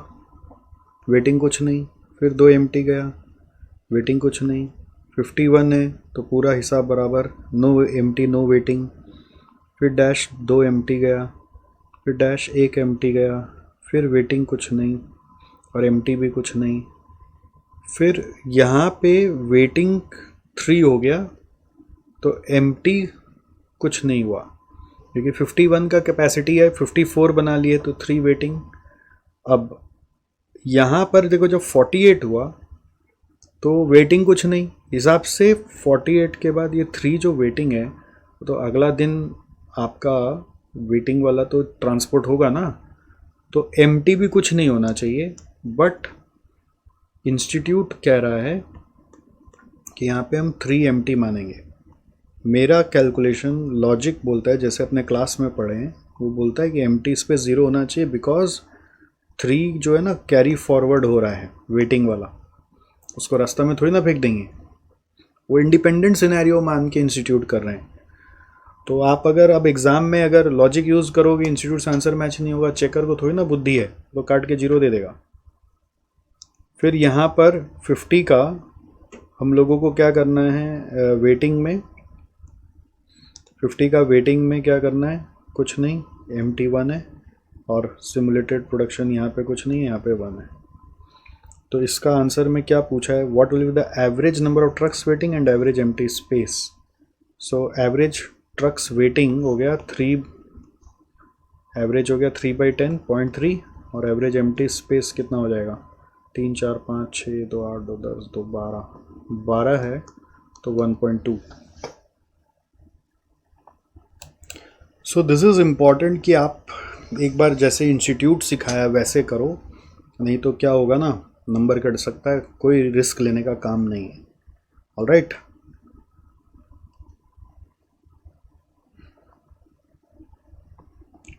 [SPEAKER 1] वेटिंग कुछ नहीं, फिर 2 एम्प्टी गया, वेटिंग कुछ नहीं, 51 है तो पूरा हिसाब बराबर, नो एम्प्टी नो वेटिंग, फिर डैश 2 एम्प्टी गया, फिर डैश 1 एम्प्टी गया, फिर वेटिंग कुछ नहीं और एम्प्टी भी कुछ नहीं, फिर यहाँ पे वेटिंग 3 हो गया तो एम्प्टी कुछ नहीं हुआ, क्योंकि 51 का कैपेसिटी है, 54 बना लिए तो 3 वेटिंग। अब यहाँ पर देखो जब 48 हुआ तो वेटिंग कुछ नहीं, हिसाब से 48 के बाद ये 3 जो वेटिंग है तो अगला दिन आपका वेटिंग वाला तो ट्रांसपोर्ट होगा ना, तो एम्प्टी भी कुछ नहीं होना चाहिए। बट इंस्टीट्यूट कह रहा है कि यहाँ पे हम 3 एम्प्टी मानेंगे। मेरा कैलकुलेशन लॉजिक बोलता है, जैसे अपने क्लास में पढ़े हैं, वो बोलता है कि एम्प्टी स्पेस 0 होना चाहिए, बिकॉज 3 जो है ना कैरी फॉरवर्ड हो रहा है वेटिंग वाला, उसको रास्ता में थोड़ी ना फेंक देंगे, वो इंडिपेंडेंट सिनेरियो मान के इंस्टीट्यूट कर रहे हैं। तो आप अगर अब एग्ज़ाम में अगर लॉजिक यूज़ करोगे, इंस्टीट्यूट से आंसर मैच नहीं होगा, चेकर को थोड़ी ना बुद्धि है, तो काट के 0 दे देगा। फिर यहाँ पर 50 का हम लोगों को क्या करना है, वेटिंग में 50 का वेटिंग में क्या करना है, कुछ नहीं, MT1 है और सिमुलेटेड प्रोडक्शन यहाँ पे कुछ नहीं है, यहाँ पे 1 है। तो इसका आंसर में क्या पूछा है, what will be the average number of trucks waiting and average empty space. So average trucks waiting हो गया 3, एवरेज हो गया 3/10 0.3, और एवरेज एम्प्टी स्पेस कितना हो जाएगा, 3 4 5 6 2 8 2 10 2 12 है तो 1.2। सो दिस इज़ इम्पॉर्टेंट कि आप एक बार जैसे इंस्टीट्यूट सिखाया वैसे करो, नहीं तो क्या होगा ना, नंबर कट सकता है, कोई रिस्क लेने का काम नहीं है। ऑलराइट,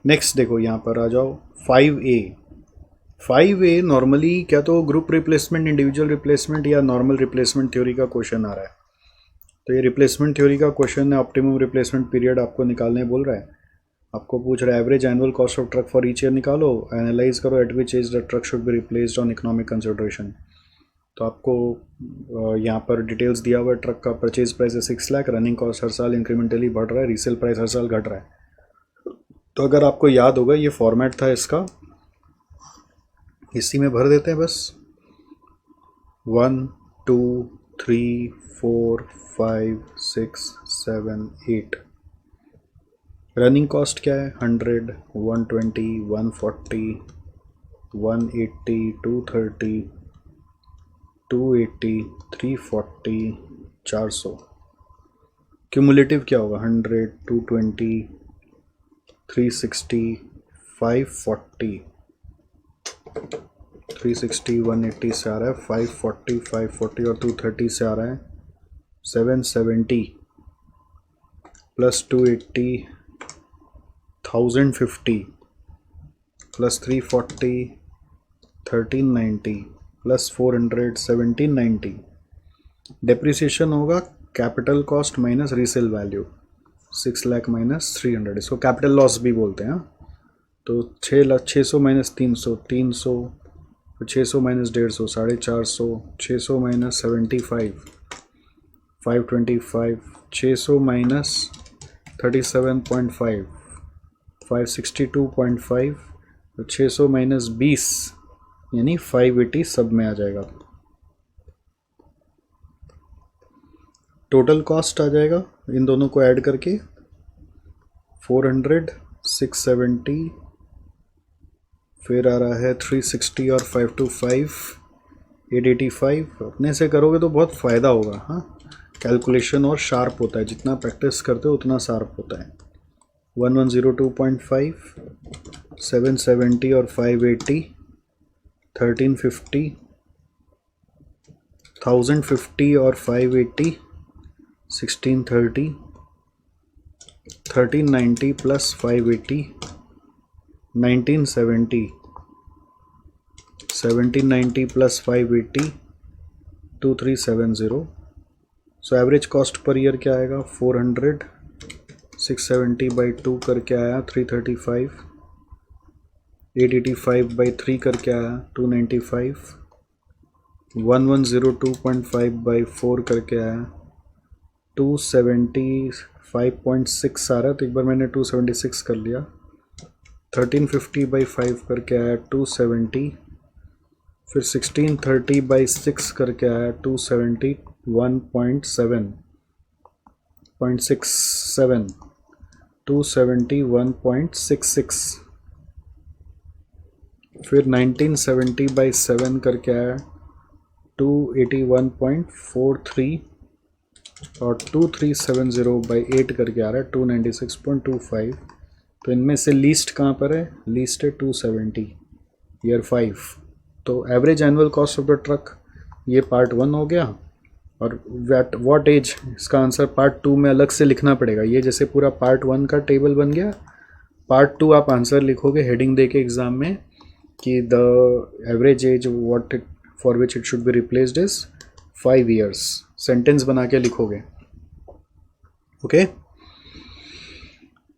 [SPEAKER 1] नेक्स्ट देखो यहाँ पर आ जाओ 5A। 5A नॉर्मली क्या तो ग्रुप रिप्लेसमेंट, इंडिविजुअल रिप्लेसमेंट या नॉर्मल रिप्लेसमेंट थ्योरी का क्वेश्चन आ रहा है। तो ये रिप्लेसमेंट थ्योरी का क्वेश्चन है, ऑप्टिमम रिप्लेसमेंट पीरियड आपको निकालने बोल रहा है। आपको पूछ रहा है average annual cost of truck for each year निकालो, एनालाइज करो at which age the truck should be replaced on economic consideration. तो आपको यहाँ पर डिटेल्स दिया हुआ है, ट्रक का परचेज प्राइस है 6 लाख, रनिंग कॉस्ट हर साल इंक्रीमेंटली बढ़ रहा है, रीसेल प्राइस हर साल घट रहा है। तो अगर आपको याद होगा ये फॉर्मेट था इसका, इसी में भर देते हैं बस, 1 2 3 4 5 6 7 8। रनिंग कॉस्ट क्या है, 100 120 140 180 230 280 340 400। क्यूमुलेटिव क्या होगा, 100 220 360 540 360 180 से आ रहा है, 540 और 230 से आ रहा है 770 प्लस 280 1050 प्लस 340 1390 प्लस 400 1790। डेप्रिसिएशन होगा capital cost minus resale value, 6 lakh minus 300, इसको कैपिटल लॉस भी बोलते हैं। तो 600 माइनस 300 300, 600 माइनस 150 450, 600 माइनस 75 525, 600 माइनस 37.5, 562.5, तो 600 माइनस 20 यानी 580 सब में आ जाएगा। टोटल कॉस्ट आ जाएगा इन दोनों को ऐड करके 400, 670, फिर आ रहा है 360 और 525, 885। अपने से करोगे तो बहुत फ़ायदा होगा। हाँ, कैलकुलेशन और शार्प होता है, जितना प्रैक्टिस करते हो उतना शार्प होता है। 1102.5, 770 और 580, 1350, 1050 और 580, 1630, 1390 plus 580, 1970, 1790 plus 580, 2370। So average cost per year क्या आएगा? 400, 670 बाई 2 करके आया 335, 885 बाई 3 करके आया 295, 1102.5 बाई 4 करके आया 275.6 आ रहा है, तो एक बार मैंने 276 कर लिया। 1350 बाई 5 करके आया 270, फिर 1630 बाई 6 करके आया 271.67, 271.66, फिर 1970 बाई 7 करके आया 281.43 और 2370 बाई 8 करके आ रहा है 296.25। तो इनमें से लीस्ट कहाँ पर है? लीस्ट है 270, ईयर 5। तो average annual cost of the truck, ये पार्ट 1 हो गया। और व्हाट एज, इसका आंसर पार्ट 2 में अलग से लिखना पड़ेगा। ये जैसे पूरा पार्ट 1 का टेबल बन गया, पार्ट 2 आप आंसर लिखोगे हेडिंग दे के एग्ज़ाम में कि the average age what for which it should be replaced is 5 years। Sentence बना के लिखोगे। ओके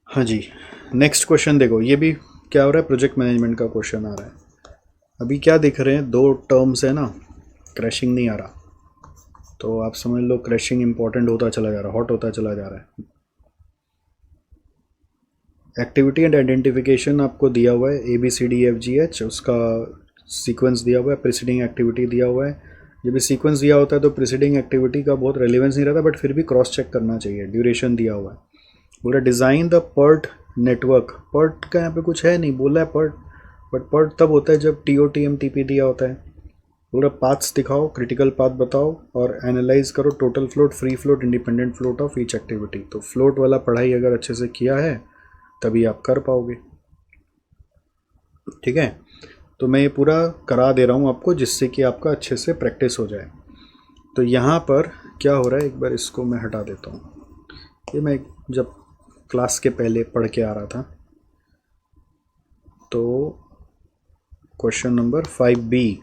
[SPEAKER 1] हाँ जी, नेक्स्ट क्वेश्चन देखो। ये भी क्या हो रहा है? प्रोजेक्ट मैनेजमेंट का क्वेश्चन आ रहा है। अभी क्या दिख रहे हैं? 2 टर्म्स है ना, क्रैशिंग नहीं आ रहा, तो आप समझ लो क्रैशिंग इंपॉर्टेंट होता चला जा रहा है, हॉट होता चला जा रहा है। एक्टिविटी एंड आइडेंटिफिकेशन आपको दिया हुआ है, ABCDEFGH, उसका सीक्वेंस दिया हुआ है, प्रीसीडिंग एक्टिविटी दिया हुआ है। जब भी सीक्वेंस दिया होता है तो प्रीसीडिंग एक्टिविटी का बहुत रेलेवेंस नहीं रहता, बट फिर भी क्रॉस चेक करना चाहिए। ड्यूरेशन दिया हुआ है, बोला design the PERT network. PERT का यहाँ पे कुछ है नहीं, बोला है PERT, बट PERT तब होता है जब TOTM-TP दिया होता है। पूरा पाथ्स दिखाओ, क्रिटिकल पाथ बताओ और एनालाइज करो total float, free float, independent float of each activity. तो फ्लोट वाला पढ़ाई अगर अच्छे से किया है तभी आप कर पाओगे। ठीक है, तो मैं ये पूरा करा दे रहा हूँ आपको, जिससे कि आपका अच्छे से प्रैक्टिस हो जाए। तो यहाँ पर क्या हो रहा है, एक बार इसको मैं हटा देता हूँ। ये मैं जब क्लास के पहले पढ़ के आ रहा था, तो क्वेश्चन नंबर 5B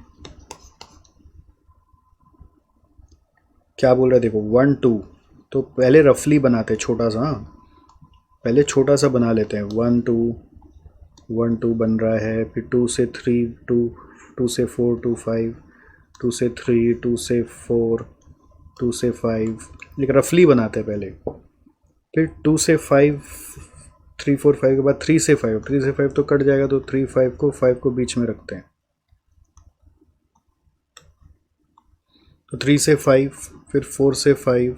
[SPEAKER 1] क्या बोल रहा है? देखो 1 2, तो पहले रफली बनाते हैं छोटा सा। पहले छोटा सा बना लेते हैं। 1 2 1 2 बन रहा है, फिर 2 से 3, 2 से 4, 2 5, 2 से 3, 2 से 4, 2 से 5, लेकिन रफली बनाते हैं पहले। फिर 2 से 5, 3 4 5 के बाद 3 से 5, 3 से 5 तो कट जाएगा, तो 3 5 को बीच में रखते हैं। तो 3 से 5, फिर 4 से 5,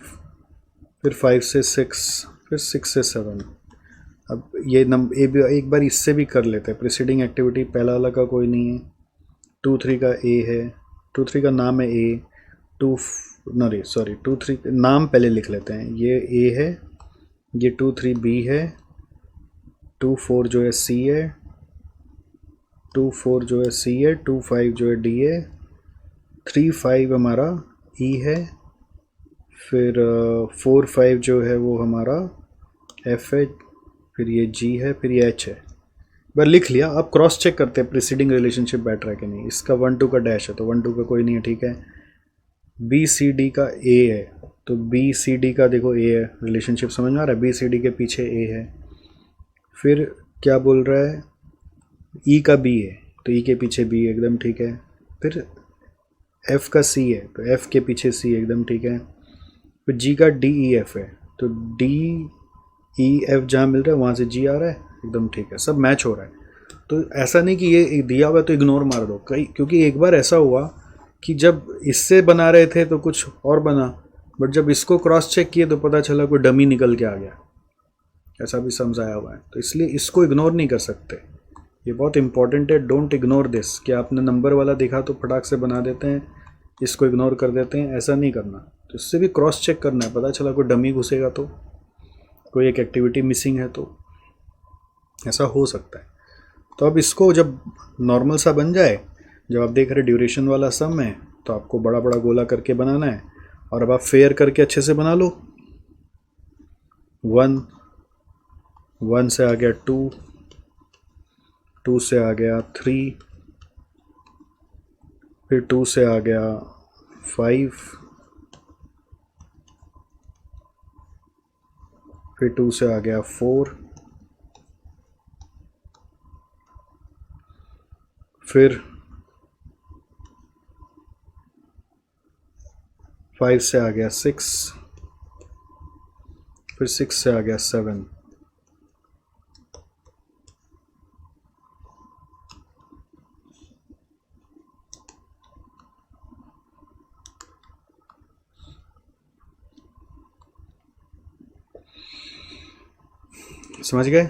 [SPEAKER 1] फिर 5 से 6, फिर 6 से 7। अब ये एक बार इससे भी कर लेते हैं। प्रीसीडिंग एक्टिविटी पहला वाला का कोई नहीं है, 2 3 का A है, 2 3 का नाम है A, 2 3 नाम पहले लिख लेते हैं। ये A है, ये 2 3 B है, 2 4 जो है C है, 2 4 जो है C है, 2 5 जो है D है, 3 5 हमारा E है, फिर 4 5 जो है वो हमारा F है, फिर ये G है, फिर ये H है। बार लिख लिया। अब क्रॉस चेक करते हैं प्रीसीडिंग रिलेशनशिप बैठ रहा है कि नहीं। इसका 1 2 का डैश है, तो 1 2 का कोई नहीं है, ठीक है। BCD का A है, तो BCD का देखो A है, रिलेशनशिप समझ में आ रहा है। BCD के पीछे A है। फिर क्या बोल रहा है? E का B है, तो E के पीछे B एकदम ठीक है। फिर F का C है, तो F के पीछे C एकदम ठीक है। फिर G का D E F है, तो D ई एफ जहाँ मिल रहा है वहाँ से जी आ रहा है, एकदम ठीक है, सब मैच हो रहा है। तो ऐसा नहीं कि ये दिया हुआ है तो इग्नोर मार दो, कई क्योंकि एक बार ऐसा हुआ कि जब इससे बना रहे थे तो कुछ और बना, बट जब इसको क्रॉस चेक किए तो पता चला कोई डमी निकल के आ गया, ऐसा भी समझाया हुआ है। तो इसलिए इसको इग्नोर नहीं कर सकते, ये बहुत इंपॉर्टेंट है। डोंट इग्नोर दिस कि आपने नंबर वाला देखा तो फटाक से बना देते हैं, इसको इग्नोर कर देते हैं, ऐसा नहीं करना। तो इससे भी क्रॉस चेक करना है, पता चला कोई डमी घुसेगा तो, कोई एक एक्टिविटी मिसिंग है तो ऐसा हो सकता है। तो अब इसको जब नॉर्मल सा बन जाए, जब आप देख रहे ड्यूरेशन वाला सम है, तो आपको बड़ा बड़ा गोला करके बनाना है। और अब आप फेयर करके अच्छे से बना लो। 1 से आ गया 2 से आ गया 3, फिर 2 से आ गया 5, फिर 2 से आ गया 4, फिर 5 से आ गया 6, फिर 6 से आ गया 7, समझ गए?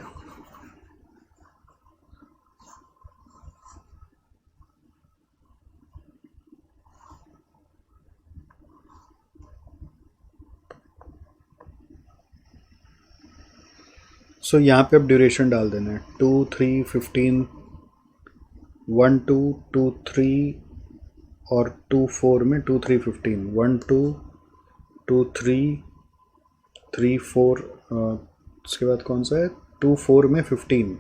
[SPEAKER 1] सो यहाँ पे अब ड्यूरेशन डाल देना है 2 3 15, 1 2 2 3 और 2 4 में 2 3 15, 1 2 2 3 3 4, उसके बाद कौन सा है 2 4 में 15,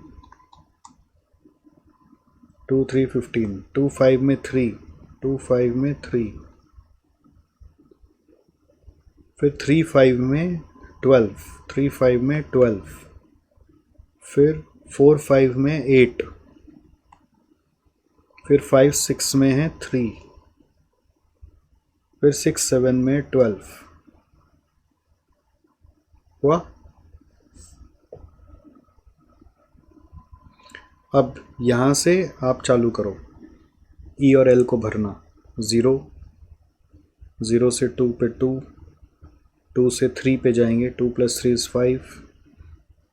[SPEAKER 1] 2 3 15, 2 5 में 3, 2 5 में 3, फिर 3 5 में 12, 3 5 में 12, फिर 4 5 में 8, फिर 5 6 में है 3, फिर 6 7 में 12 हुआ। अब यहाँ से आप चालू करो ई और एल को भरना। 0 0 से 2 पे 2, 2 से 3 पे जाएंगे, 2 + 3 = 5,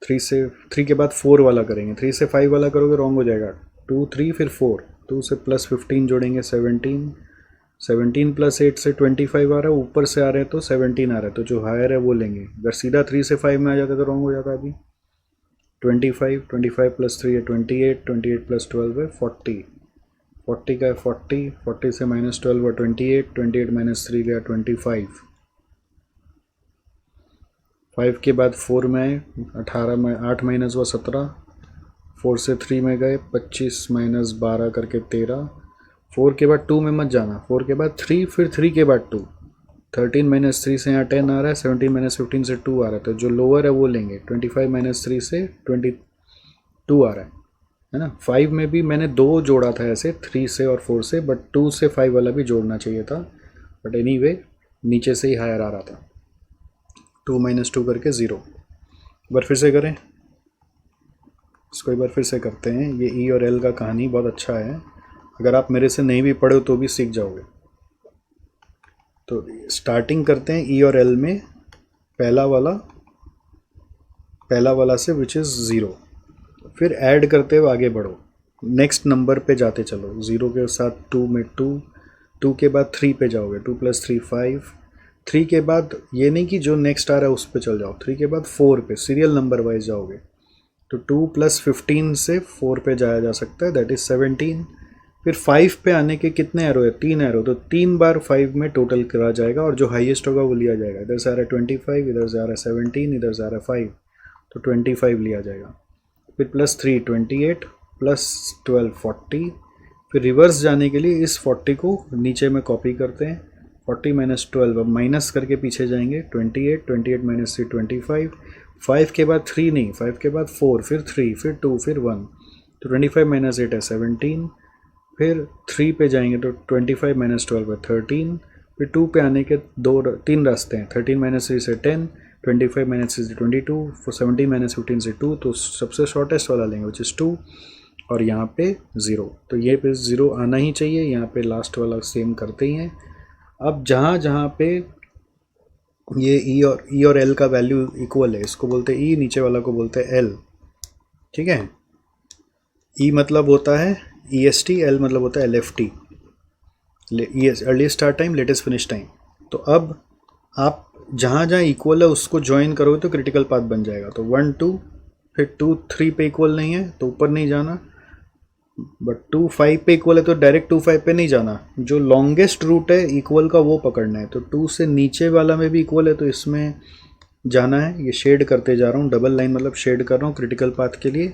[SPEAKER 1] 3 से 3 के बाद 4 वाला करेंगे, 3 से 5 वाला करोगे रॉन्ग हो जाएगा, 2 3 फिर 4, 2 से +15 जोड़ेंगे 17, 17 + 8 से 25 आ रहा है, ऊपर से आ रहे हैं तो 17 आ रहा है, तो जो हायर है वो लेंगे। अगर सीधा 3 से 5 में आ जाता तो रॉन्ग हो जाता। अभी 25, 25 + 3 है 28, 28 + 12 है 40, 40 का है 40, 40 से -12 हुआ 28, 28 - 3 गया 25, 5 के बाद 4 में 18 में 8 माइनस हुआ 17, 4 से 3 में गए 25 - 12 करके 13, 4 के बाद 2 में मत जाना, 4 के बाद 3, फिर 3 के बाद 2, 13 - 3 से यहाँ 10 आ रहा है, 17 - 15 से 2 आ रहा है, तो जो लोअर है वो लेंगे। 25 - 3 से 22 आ रहा है ना। 5 में भी मैंने 2 जोड़ा था ऐसे, 3 से और 4 से, बट 2 से 5 वाला भी जोड़ना चाहिए था, बट एनीवे नीचे से ही हायर आ रहा था। 2 - 2 करके 0। एक बार फिर से करें इसको, एक बार फिर से करते हैं। ये ई और एल का कहानी बहुत अच्छा है, अगर आप मेरे से नहीं भी पढ़े तो भी सीख जाओगे। तो स्टार्टिंग करते हैं ई और एल में, पहला वाला से विच इज़ 0, फिर ऐड करते हुए आगे बढ़ो, नेक्स्ट नंबर पे जाते चलो। 0 के साथ 2 में 2, 2 के बाद 3 पे जाओगे, 2 + 3 5, 3 के बाद ये नहीं कि जो नेक्स्ट आ रहा है उस पे चल जाओ, 3 के बाद 4 पे सीरियल नंबर वाइज जाओगे, तो 2 + 15 से 4 पे जाया जा सकता है, दैट इज़ 17। फिर 5 पे आने के कितने एरो है, 3 एरो, तो 3 बार 5 में टोटल करा जाएगा और जो हाईएस्ट होगा वो लिया जाएगा। इधर से आ रहा है 25, इधर से आ रहा है 17, इधर से आ रहा है 5, तो 25 लिया जाएगा। फिर +3 28, +12 40, फिर रिवर्स जाने के लिए इस 40 को नीचे में कॉपी करते हैं, 40 - 12, अब माइनस करके पीछे जाएंगे, 28, 28 - 3 25, 5 के बाद 3 नहीं, 5 के बाद 4, फिर 3, फिर 2, फिर 1, तो 25 - 8 है 17, फिर 3 पे जाएंगे तो 25 - 12 है 13, फिर 2 पे आने के 3 रास्ते हैं, 13 - 3 से 10, 25 माइनस 6 22, 70 माइनस 15 से 2, तो सबसे शॉर्टेस्ट वाला लेंगे विच इज़ 2, और यहाँ पे 0, तो ये पे 0 आना ही चाहिए, यहाँ पे लास्ट वाला सेम करते ही हैं। अब जहाँ जहाँ पे ये ई और एल का वैल्यू इक्वल है, इसको बोलते हैं ई, नीचे वाला को बोलते हैं एल, ठीक है। ई मतलब होता है ई एस टी, एल मतलब होता है L F T, earliest start time latest finish time. तो अब आप जहाँ जहाँ इक्वल है उसको ज्वाइन करोगे तो क्रिटिकल पाथ बन जाएगा। तो 1 2, फिर 2 3 पे इक्वल नहीं है तो ऊपर नहीं जाना, बट 2 5 पे इक्वल है तो डायरेक्ट 2 5 पे नहीं जाना, जो लॉन्गेस्ट रूट है इक्वल का वो पकड़ना है। तो 2 से नीचे वाला में भी इक्वल है तो इसमें जाना है। ये शेड करते जा रहा हूँ, डबल लाइन मतलब शेड कर रहा हूँ क्रिटिकल पाथ के लिए।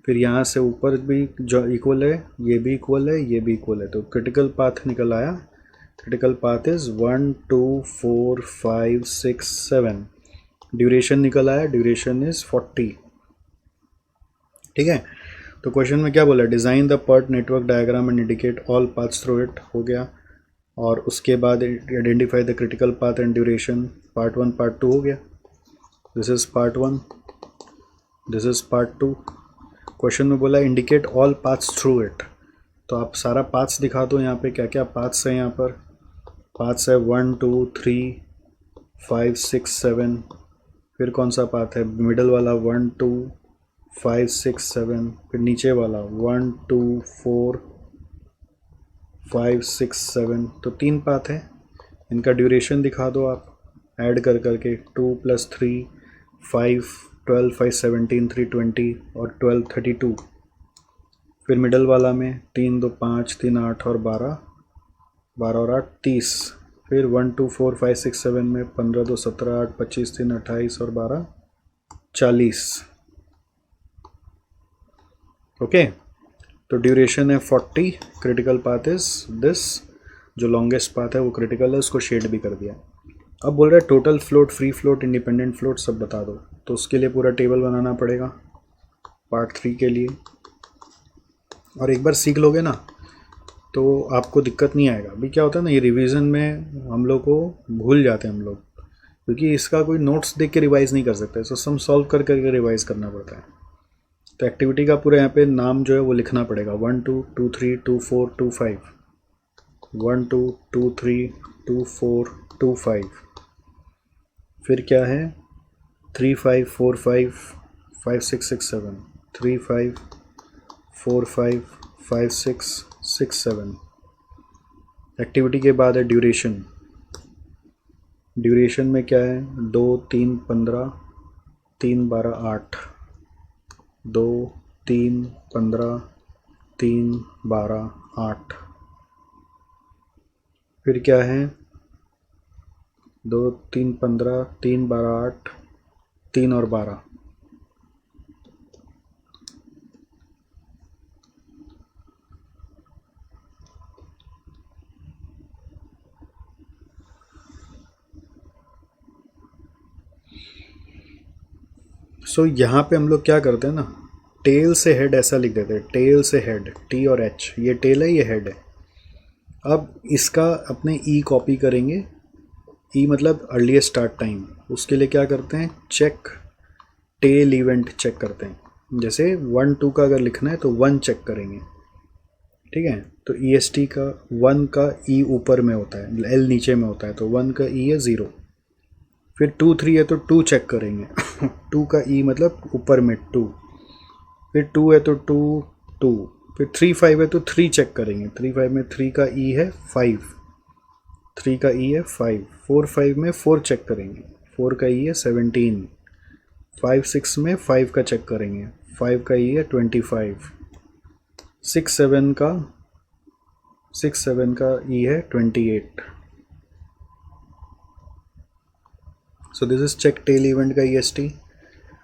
[SPEAKER 1] फिर यहाँ से ऊपर भी जो इक्वल है, ये भी इक्वल है, ये भी इक्वल है, तो क्रिटिकल पाथ निकल आया। Critical path is 1 2 4 5 6 7। ड्यूरेशन निकल आया, ड्यूरेशन इज़ 40, ठीक है। तो क्वेश्चन में क्या बोला, design the PERT network diagram and indicate all paths through it, हो गया। और उसके बाद identify the critical path and duration, part 1 part 2 हो गया। This is part 1, this is part 2। Question में बोला indicate all paths through it, तो आप सारा पाथ्स दिखा दो। यहाँ पे क्या क्या पाथ्स हैं, यहाँ पर पाथ्स है 1 2 3 5 6 7। फिर कौन सा पाथ है, मिडल वाला 1 2 5 6 7, फिर नीचे वाला 1 2 4 5 6 7, तो 3 पाथ है। इनका ड्यूरेशन दिखा दो आप ऐड कर करके, 2 + 3 5 12 5 17 3 20 और 12 32। फिर मिडल वाला में 3 2 5 3 8 और 12 12 और 8 30। फिर 1 2 4 5 6 7 में 15 2 17 8 25 3 28 और 12 40। ओके, तो ड्यूरेशन है 40, क्रिटिकल पाथ इज दिस, जो लॉन्गेस्ट पाथ है वो क्रिटिकल है, उसको शेड भी कर दिया। अब बोल रहा है total float, free float, independent float सब बता दो, तो उसके लिए पूरा टेबल बनाना पड़ेगा पार्ट 3 के लिए। और एक बार सीख लोगे ना तो आपको दिक्कत नहीं आएगा। अभी क्या होता है ना, ये रिवीजन में हम लोग को भूल जाते हैं हम लोग, क्योंकि इसका कोई नोट्स देख के रिवाइज नहीं कर सकते, तो सम सॉल्व कर करके रिवाइज करना पड़ता है। तो एक्टिविटी का पूरा यहाँ पे नाम जो है वो लिखना पड़ेगा, 1 2 2 3 2 4 2 5, 1 2 2 3 2 4 2 5। फिर क्या है 3 5 4 5 5 6 6 7, 3 5 4 5 5 6 6 7। एक्टिविटी के बाद है ड्यूरेशन, ड्यूरेशन में क्या है 2 3 15 3 12 8, 2 3 15 3 12 8। फिर क्या है 2 3 15 3 12 8 3 और 12। सो यहाँ पे हम लोग क्या करते हैं ना, टेल से हेड ऐसा लिख देते हैं, टेल से हेड, टी और एच, ये टेल है ये हेड है। अब इसका अपने ई कॉपी करेंगे, ई मतलब अर्लीस्ट स्टार्ट टाइम, उसके लिए क्या करते हैं चेक टेल इवेंट चेक करते हैं। जैसे 1 2 का अगर लिखना है तो 1 चेक करेंगे, ठीक है। तो ई एस टी का 1 का ई ऊपर में होता है, एल नीचे में होता है, तो 1 का ई है 0। फिर 2 3 है तो 2 चेक करेंगे 2 का ई मतलब ऊपर में 2। फिर 2 है तो 2 2। फिर 3 5 है तो 3 चेक करेंगे, 3 5 में 3 का ई है 5, 3 का ई है 5। 4 5 में 4 चेक करेंगे, 4 का ई है 17। 5 6 में 5 का चेक करेंगे, 5 का ई है 25। 6 7 का ई है 28। So this is check tail event का ई एस टी।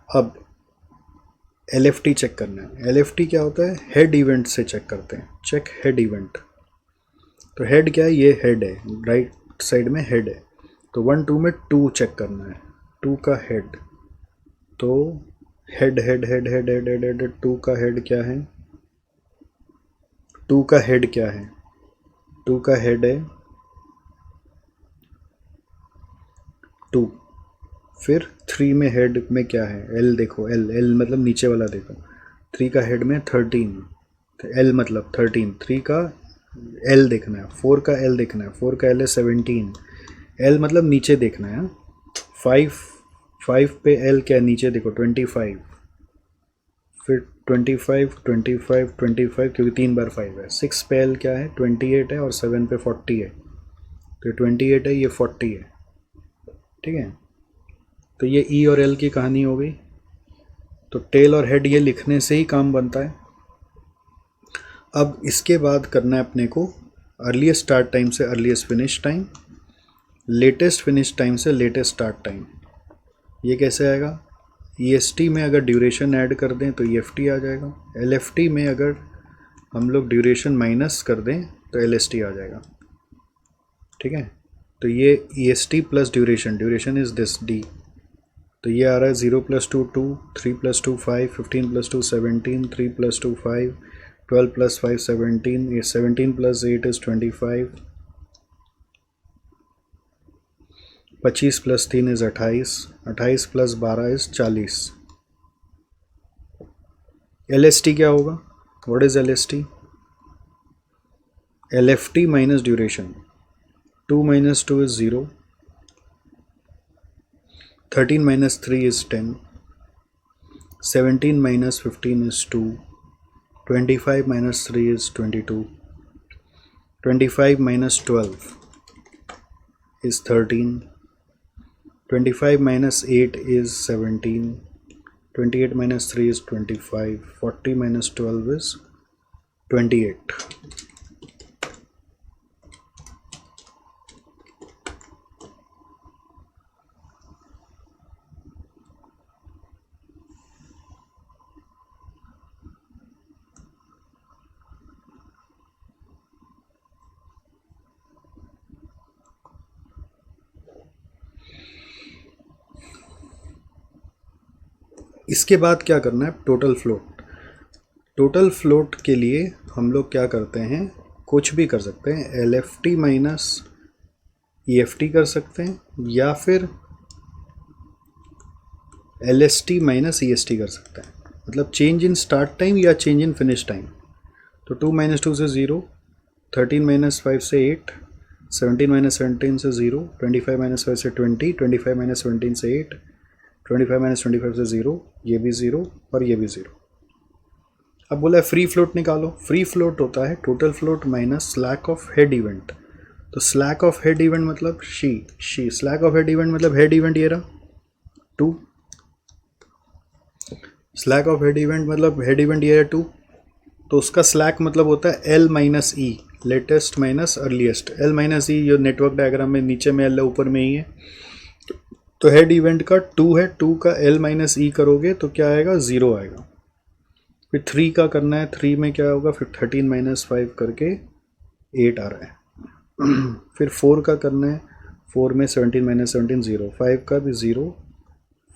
[SPEAKER 1] अब एल एफ टी चेक करना है। एल एफ टी क्या होता है, हेड इवेंट से चेक करते हैं, चेक हेड इवेंट। तो हेड क्या है, ये हेड है, राइट साइड में हेड है, तो 1 2 में 2 चेक करना है, 2 का हेड। तो head head head head head head head 2 का हेड क्या है, 2 का हेड क्या है, 2 का हेड है 2। फिर 3 में हेड में क्या है, एल देखो, एल एल मतलब नीचे वाला देखो, 3 का हेड में 13, तो एल मतलब 13, 3 का एल देखना है, 4 का एल देखना है, 4 का एल है 17, एल मतलब नीचे देखना है। 5 5 पे एल क्या है, नीचे देखो 25, फिर 25 25 25 क्योंकि 3 बार 5 है। 6 पे एल क्या है 28 है और 7 पे 40 है, तो 28 है, ये 40 है, ठीक है। तो ये ई और एल की कहानी हो गई। तो टेल और हेड ये लिखने से ही काम बनता है। अब इसके बाद करना है अपने को अर्लीस्ट स्टार्ट टाइम से earliest finish time, latest finish time से लेटेस्ट स्टार्ट टाइम। ये कैसे आएगा, EST में अगर ड्यूरेशन ऐड कर दें तो EFT आ जाएगा, LFT में अगर हम लोग ड्यूरेशन माइनस कर दें तो LST आ जाएगा, ठीक है। तो ये EST plus duration, duration is this D, तो ये आ रहा है 0 + 2 2, 3 + 2 5, 15 + 2 17, 3 + 2 5, 12 + 5 17, 17 + 8 is 25, 25 + 3 is 28, 28 + 12 is 40। LST क्या होगा, what is LST, LFT minus duration, 2 - 2 is 0, 13 - 3 is 10, 17 - 15 is 2, 25 - 3 is 22, 25 - 12 is 13, 25 - 8 is 17, 28 - 3 is 25, 40 - 12 is 28। इसके बाद क्या करना है, टोटल फ्लोट। टोटल फ्लोट के लिए हम लोग क्या करते हैं, कुछ भी कर सकते हैं, LFT माइनस EFT कर सकते हैं, या फिर LST माइनस EST कर सकते हैं, मतलब चेंज इन स्टार्ट टाइम या चेंज इन फिनिश टाइम। तो 2 - 2 से 0, 13 - 5 से 8, 17 - 17 से 0, 25 - 5 से 20, 25 - 17 से 8, 25 - 25 से 0, ये भी 0 और ये भी 0। अब बोला है फ्री फ्लोट निकालो। फ्री फ्लोट होता है total float minus slack of head event. तो स्लैक ऑफ हेड इवेंट मतलब she slack of head event मतलब हेड इवेंट ये रहा 2, स्लैक ऑफ हेड इवेंट मतलब हेड इवेंट ये है 2, तो उसका स्लैक मतलब होता है L - E, latest minus earliest. L - E जो नेटवर्क डायग्राम में नीचे में L है, ऊपर में ही है। तो हेड इवेंट का 2 है, 2 का L - E करोगे तो क्या आएगा, 0 आएगा। फिर 3 का करना है, 3 में क्या होगा, फिर 13 - 5 करके 8 आ रहा है। फिर 4 का करना है, 4 में 17 - 17 0, 5 का भी 0,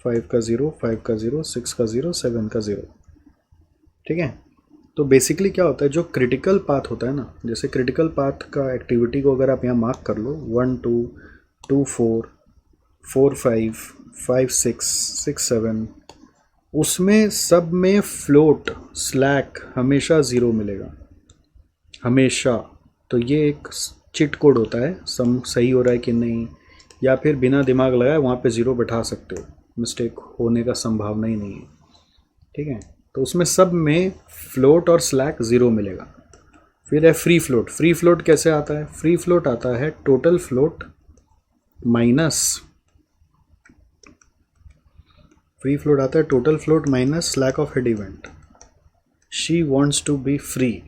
[SPEAKER 1] 5 का 0, 5 का 0, 6 का 0, 7 का 0, ठीक है। तो बेसिकली क्या होता है, जो क्रिटिकल पाथ होता है ना, जैसे क्रिटिकल पाथ का एक्टिविटी को अगर आप यहाँ मार्क कर लो 1 2 2 4 4 5 5 6 6 7, उसमें सब में फ्लोट स्लैक हमेशा 0 मिलेगा, हमेशा। तो ये एक चिट कोड होता है, सम सही हो रहा है कि नहीं, या फिर बिना दिमाग लगाए वहाँ पे 0 बैठा सकते हो, मिस्टेक होने का संभावना ही नहीं है, ठीक है। तो उसमें सब में फ्लोट और स्लैक 0 मिलेगा। फिर है फ्री फ्लोट। फ्री फ्लोट कैसे आता है, फ्री फ्लोट आता है total float minus, free float आता है total float minus slack of head event. She wants to be free,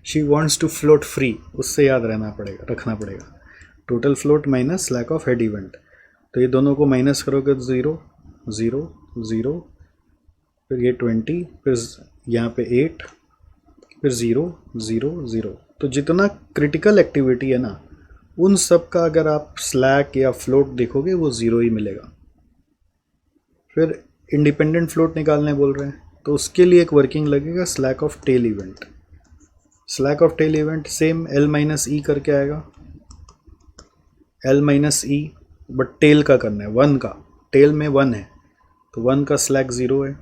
[SPEAKER 1] she wants to float free, उससे याद रहना पड़ेगा, रखना पड़ेगा। Total float minus slack of head event, तो ये दोनों को माइनस करोगे तो 0 0 0, फिर ये 20, फिर यहाँ पे 8, फिर 0 0 0। तो जितना क्रिटिकल एक्टिविटी है ना, उन सब का अगर आप स्लैक या फ्लोट देखोगे वो 0 ही मिलेगा। फिर इंडिपेंडेंट फ्लोट निकालने बोल रहे हैं, तो उसके लिए एक वर्किंग लगेगा slack of tail event. Slack of tail event same L - E करके आएगा, L - E, बट टेल का करना है, 1 का टेल में 1 है तो 1 का स्लैक 0 है,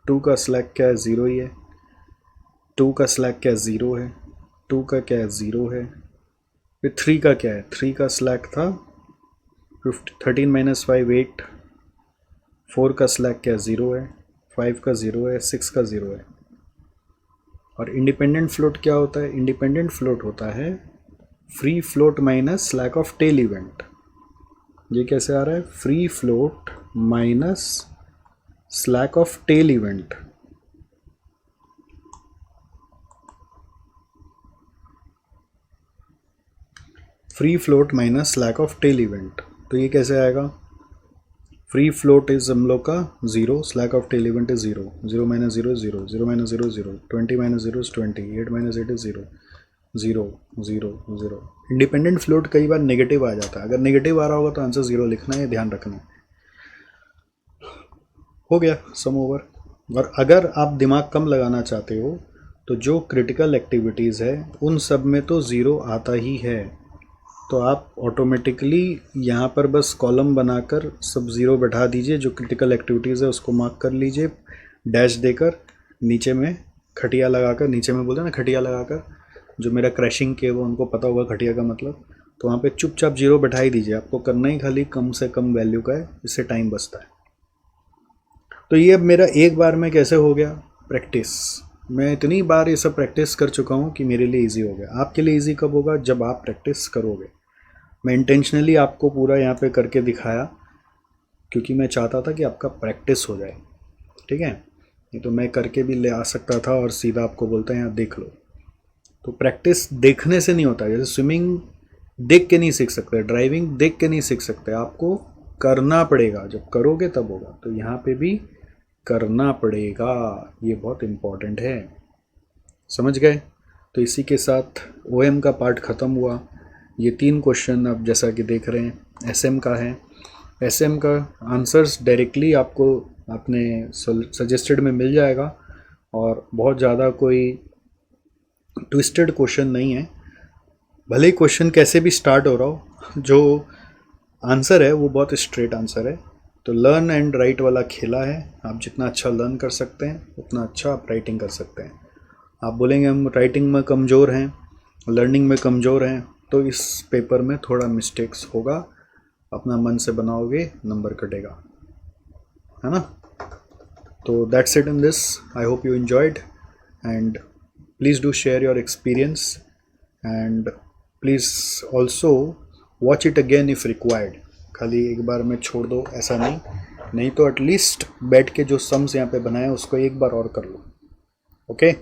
[SPEAKER 1] 2 का स्लैक क्या है 0 ही है, 2 का स्लैक क्या है 0 है, 2 का क्या है 0 है, फिर 3 का क्या है, 3 का स्लैक था 13 - 5 8, 4 का स्लैक क्या है 0 है, 5 का 0 है, 6 का 0 है। और इंडिपेंडेंट फ्लोट क्या होता है, इंडिपेंडेंट फ्लोट होता है free float minus slack of tail event. ये कैसे आ रहा है, free float minus slack of tail event. Free float minus slack of tail event, तो ये कैसे आएगा, फ्री फ्लोट इज हम लोग का 0, slack of tail event is 0, 0 - 0 is 0, 0 - 0 is 0, 20 - 0 is 20, 8 - 8 is 0, 0 0 0। Independent float कई बार नेगेटिव आ जाता है, अगर नेगेटिव आ रहा होगा तो आंसर 0 लिखना है, ध्यान रखना है। हो गया, सम ओवर। और अगर आप दिमाग कम लगाना चाहते हो तो जो क्रिटिकल एक्टिविटीज़ है उन सब में तो 0 आता ही है, तो आप ऑटोमेटिकली यहाँ पर बस कॉलम बनाकर सब 0 बैठा दीजिए, जो क्रिटिकल एक्टिविटीज़ है उसको मार्क कर लीजिए डैश देकर, नीचे में खटिया लगाकर, नीचे में बोलते हैं ना खटिया लगाकर, जो मेरा क्रैशिंग के वो उनको पता होगा खटिया का मतलब, तो वहाँ पे चुपचाप 0 बैठा ही दीजिए। आपको करना ही खाली कम से कम वैल्यू का है, इससे टाइम बचता है। तो ये अब मेरा एक बार में कैसे हो गया, प्रैक्टिस। मैं इतनी बार ये सब प्रैक्टिस कर चुका हूँ कि मेरे लिए इजी हो गया। आपके लिए इजी कब होगा, जब आप प्रैक्टिस करोगे। मैं इंटेंशनली आपको पूरा यहाँ पे करके दिखाया क्योंकि मैं चाहता था कि आपका प्रैक्टिस हो जाए, ठीक है। नहीं तो मैं करके भी ले आ सकता था और सीधा आपको बोलता है यहाँ देख लो। तो प्रैक्टिस देखने से नहीं होता है, जैसे स्विमिंग देख के नहीं सीख सकते, ड्राइविंग देख के नहीं सीख सकते, आपको करना पड़ेगा, जब करोगे तब होगा। तो यहाँ पे भी करना पड़ेगा, ये बहुत इम्पॉर्टेंट है, समझ गए। तो इसी के साथ OM का पार्ट ख़त्म हुआ। ये 3 क्वेश्चन अब जैसा कि देख रहे हैं SM का है। SM का आंसर्स डायरेक्टली आपको अपने सजेस्टेड में मिल जाएगा, और बहुत ज़्यादा कोई ट्विस्टेड क्वेश्चन नहीं है। भले ही क्वेश्चन कैसे भी स्टार्ट हो रहा हो, जो आंसर है वो बहुत स्ट्रेट आंसर है। तो लर्न एंड राइट वाला खेला है, आप जितना अच्छा लर्न कर सकते हैं उतना अच्छा आप राइटिंग कर सकते हैं। आप बोलेंगे हम राइटिंग में कमज़ोर हैं, लर्निंग में कमज़ोर हैं, तो इस पेपर में थोड़ा मिस्टेक्स होगा, अपना मन से बनाओगे नंबर कटेगा, है ना। तो that's it in this, I hope you enjoyed, and please do share your experience, and please also watch it again if required. खाली एक बार में छोड़ दो ऐसा नहीं तो एटलीस्ट बैठ के जो सम्स यहाँ पे बनाए उसको एक बार और कर लो, ओके।